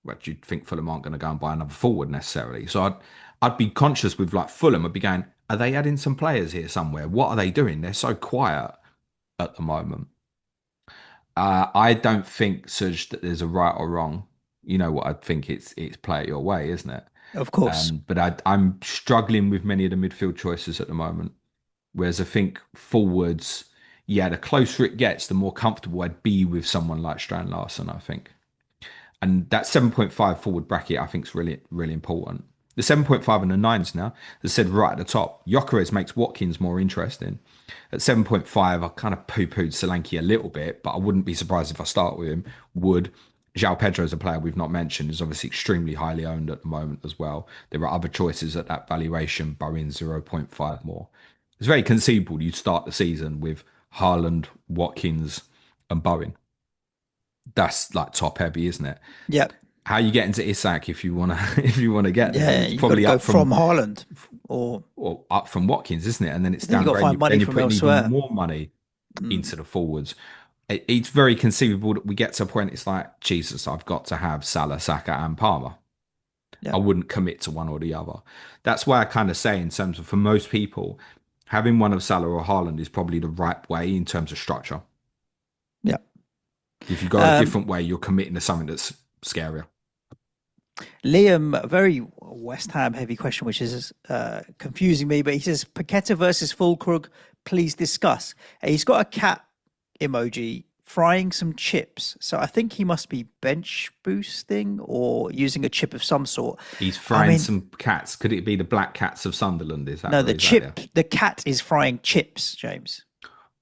But you'd think Fulham aren't going to go and buy another forward necessarily. So I'd be conscious with like Fulham. I'd be going, are they adding some players here somewhere? What are they doing? They're so quiet at the moment. I don't think, Suj, that there's a right or wrong. You know what I think? It's play it your way, isn't it? Of course. But I'm struggling with many of the midfield choices at the moment. Whereas I think forwards, yeah, the closer it gets, the more comfortable I'd be with someone like Strand Larsen, I think. And that 7.5 forward bracket, I think, is really, really important. The 7.5 and the nines now, as I said right at the top, Gyokeres makes Watkins more interesting. At 7.5, I kind of poo pooed Solanke a little bit, but I wouldn't be surprised if I start with him. Would. João Pedro is a player we've not mentioned, is obviously extremely highly owned at the moment as well. There are other choices at that valuation, Bowen 0.5 more. It's very conceivable you'd start the season with Haaland, Watkins, and Bowen. That's like top heavy, isn't it? Yep. How you get into Isak if you wanna if you wanna get there? Yeah, It's you got to probably go up from from Haaland, or or up from Watkins, isn't it? And then it's then you got to find downgrading. money Then you're from putting even elsewhere. more money Mm, into the forwards. It's very conceivable that we get to a point. It's like Jesus, I've got to have Salah, Saka, and Palmer. I yep. wouldn't commit to one or the other. That's why I kind of say, in terms of for most people, having one of Salah or Haaland is probably the right way in terms of structure. Yep. If you go a Um, different way, you're committing to something that's scarier. Liam, a very West Ham heavy question, which is confusing me, but he says Paqueta versus Fulkrug, please discuss. He's got a cat emoji frying some chips. So I think he must be bench boosting or using a chip of some sort. He's I frying mean, some cats. Could it be the Black Cats of Sunderland? Is that no, where he's at? Yeah. the cat is frying chips, James.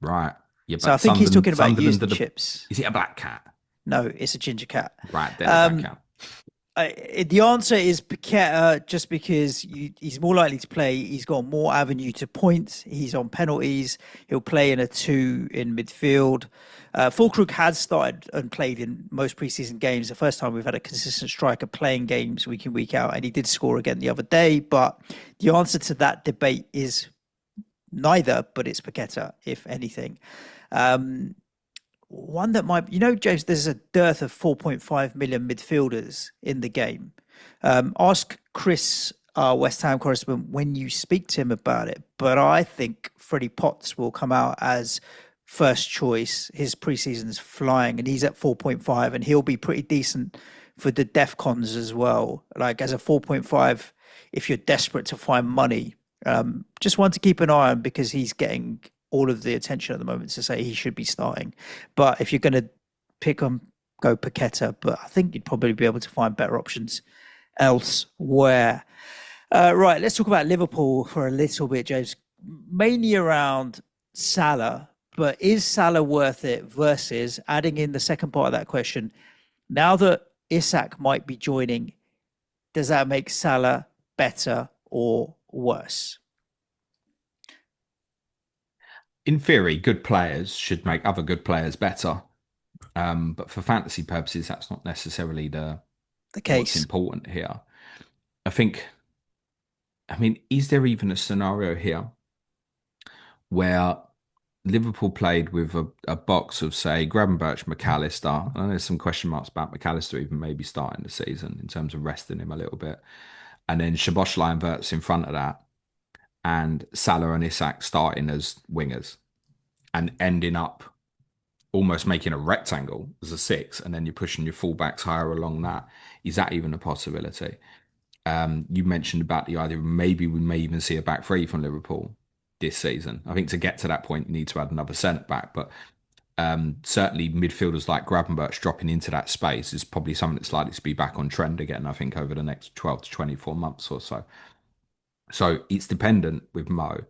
Right. Yeah, So I but think he's talking about Sunderland using are the. chips. Is it a black cat? No, it's a ginger cat. Right, then a black Um, cat. the answer is Paqueta, just because he's more likely to play. He's got more avenue to points. He's on penalties. He'll play in a two in midfield. Fulkrug has started and played in most preseason games. The first time we've had a consistent striker playing games week in, week out, and he did score again the other day. But the answer to that debate is neither, but it's Paqueta, if anything. Um, One that might, James, there's a dearth of 4.5 million midfielders in the game. Ask Chris, our West Ham correspondent, when you speak to him about it. But I think Freddie Potts will come out as first choice. His preseason's flying, and he's at 4.5, and he'll be pretty decent for the DEFCONs as well. Like as a 4.5, if you're desperate to find money, just one to keep an eye on because he's getting all of the attention at the moment to say he should be starting. But if you're going to pick on, go Paqueta. But I think you'd probably be able to find better options elsewhere. Right, let's talk about Liverpool for a little bit, James. Mainly around Salah, but is Salah worth it versus adding in the second part of that question? Now that Isak might be joining, does that make Salah better or worse? In theory, good players should make other good players better. But for fantasy purposes, that's not necessarily the The what's case. important here. I think. I mean, is there even a scenario here where Liverpool played with a box of, say, Gravenberch, McAllister? I know there's some question marks about McAllister even maybe starting the season in terms of resting him a little bit. And then Szoboszlai and Verts in front of that, and Salah and Isak starting as wingers and ending up almost making a rectangle as a six, and then you're pushing your fullbacks higher along that. Is that even a possibility? You mentioned about the idea of maybe we may even see a back three from Liverpool this season. I think to get to that point, you need to add another centre back. But Certainly midfielders like Gravenberch dropping into that space is probably something that's likely to be back on trend again, I think, over the next 12 to 24 months or so. So it's dependent with Mo.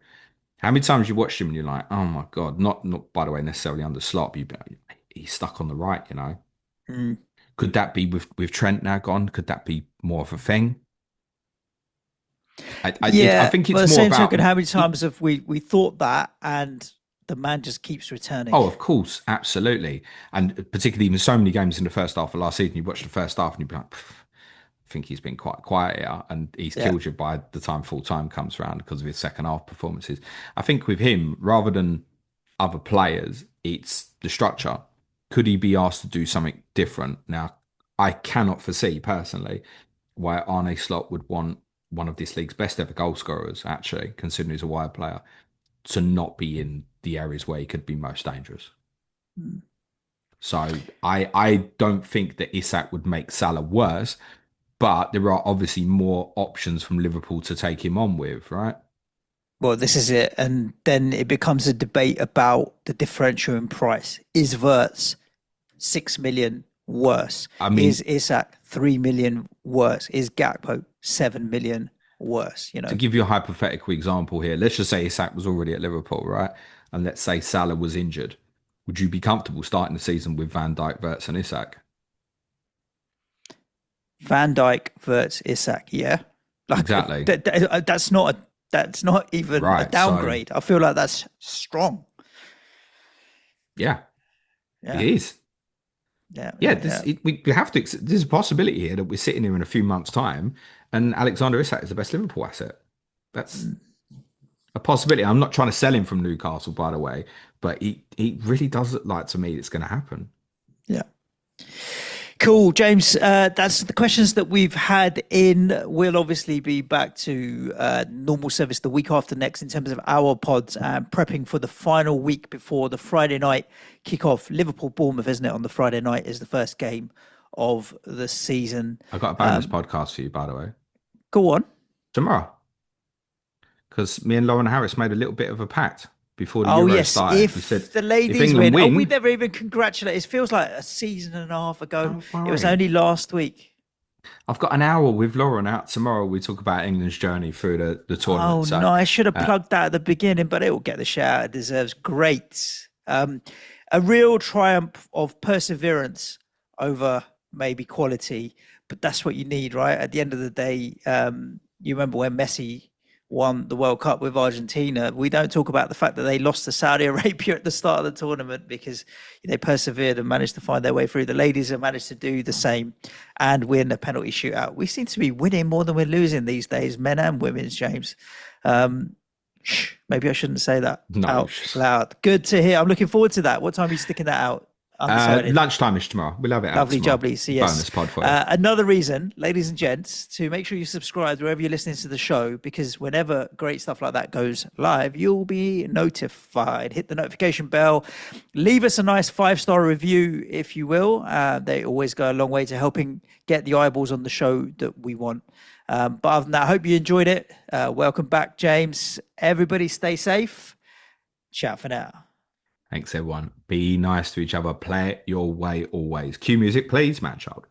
How many times you watched him and you're like, oh my God, not by the way necessarily under slot, but he's stuck on the right, you know. Mm. Could that be with Trent now gone? Could that be more of a thing? I Yeah, think but it's the more same token, about how many it. times have we thought that, and the man just keeps returning? Oh, of course, absolutely, and particularly in so many games in the first half of last season, you watch the first half and you'd be like, I think he's been quite quiet here, and he's Yeah. killed you by the time full time comes around because of his second half performances. I think with him, rather than other players, it's the structure. Could he be asked to do something different? Now, I cannot foresee personally why Arne Slot would want one of this league's best ever goal scorers, actually, considering he's a wide player, to not be in the areas where he could be most dangerous. Mm. So I don't think that Isak would make Salah worse, but there are obviously more options from Liverpool to take him on with, right? Well, this is it, and then it becomes a debate about the differential in price. Is Verts 6 million worse? I Is mean, Isak 3 million worse? Is Gakpo 7 million worse? You to know, give you a hypothetical example here, let's just say Isak was already at Liverpool, right? And let's say Salah was injured. Would you be comfortable starting the season with Van Dijk, Verts, and Isak? Van Dijk, Verts, Isak. Yeah, like Exactly. that's not even a Right. So, downgrade. I feel like that's strong. yeah, it Yeah, is. yeah, Yeah, yeah, yeah. we have to. There's a possibility here that we're sitting here in a few months' time, and Alexander Isak is the best Liverpool asset. That's Mm, a possibility. I'm not trying to sell him from Newcastle, by the way, but he really does look like to me it's going to happen. yeah. Cool, James. That's the questions that we've had in. We'll obviously be back to normal service the week after next in terms of our pods and prepping for the final week before the Friday night kickoff. Liverpool Bournemouth, isn't it? On the Friday night is the first game of the season. I got a bonus podcast for you, by the way, Go on. tomorrow, because me and Lauren Harris made a little bit of a pact before the Oh Euro yes, started. We said if the if ladies England win. Oh, we win, never even congratulated. It feels like a season and a half ago. don't It was worry. only last week. I've got an hour with Lauren out tomorrow. We talk about England's journey through the tournament. Oh So no, I should have uh, plugged that at the beginning, but it will get the shout it deserves. Great. A real triumph of perseverance over maybe quality, but that's what you need, right? At the end of the day, you remember when Messi won the World Cup with Argentina. We don't talk about the fact that they lost to Saudi Arabia at the start of the tournament because they persevered and managed to find their way through. The ladies have managed to do the same and win a penalty shootout. We seem to be winning more than we're losing these days, men and women's, James. Um, maybe I shouldn't say that no, out loud. Good to hear. I'm looking forward to that. What time are you sticking that out? Undecided. lunchtime is tomorrow. We'll have it out Lovely tomorrow. jubbly. So yes, Bonus pod for you. another reason, ladies and gents, to make sure you subscribe wherever you're listening to the show, because whenever great stuff like that goes live, you'll be notified. Hit the notification bell. Leave us a nice 5-star review, if you will. They always go a long way to helping get the eyeballs on the show that we want. But other than that, I hope you enjoyed it. Welcome back, James. Everybody stay safe. Ciao for now. Thanks, everyone. Be nice to each other. Play it your way always. Cue music, please, man child.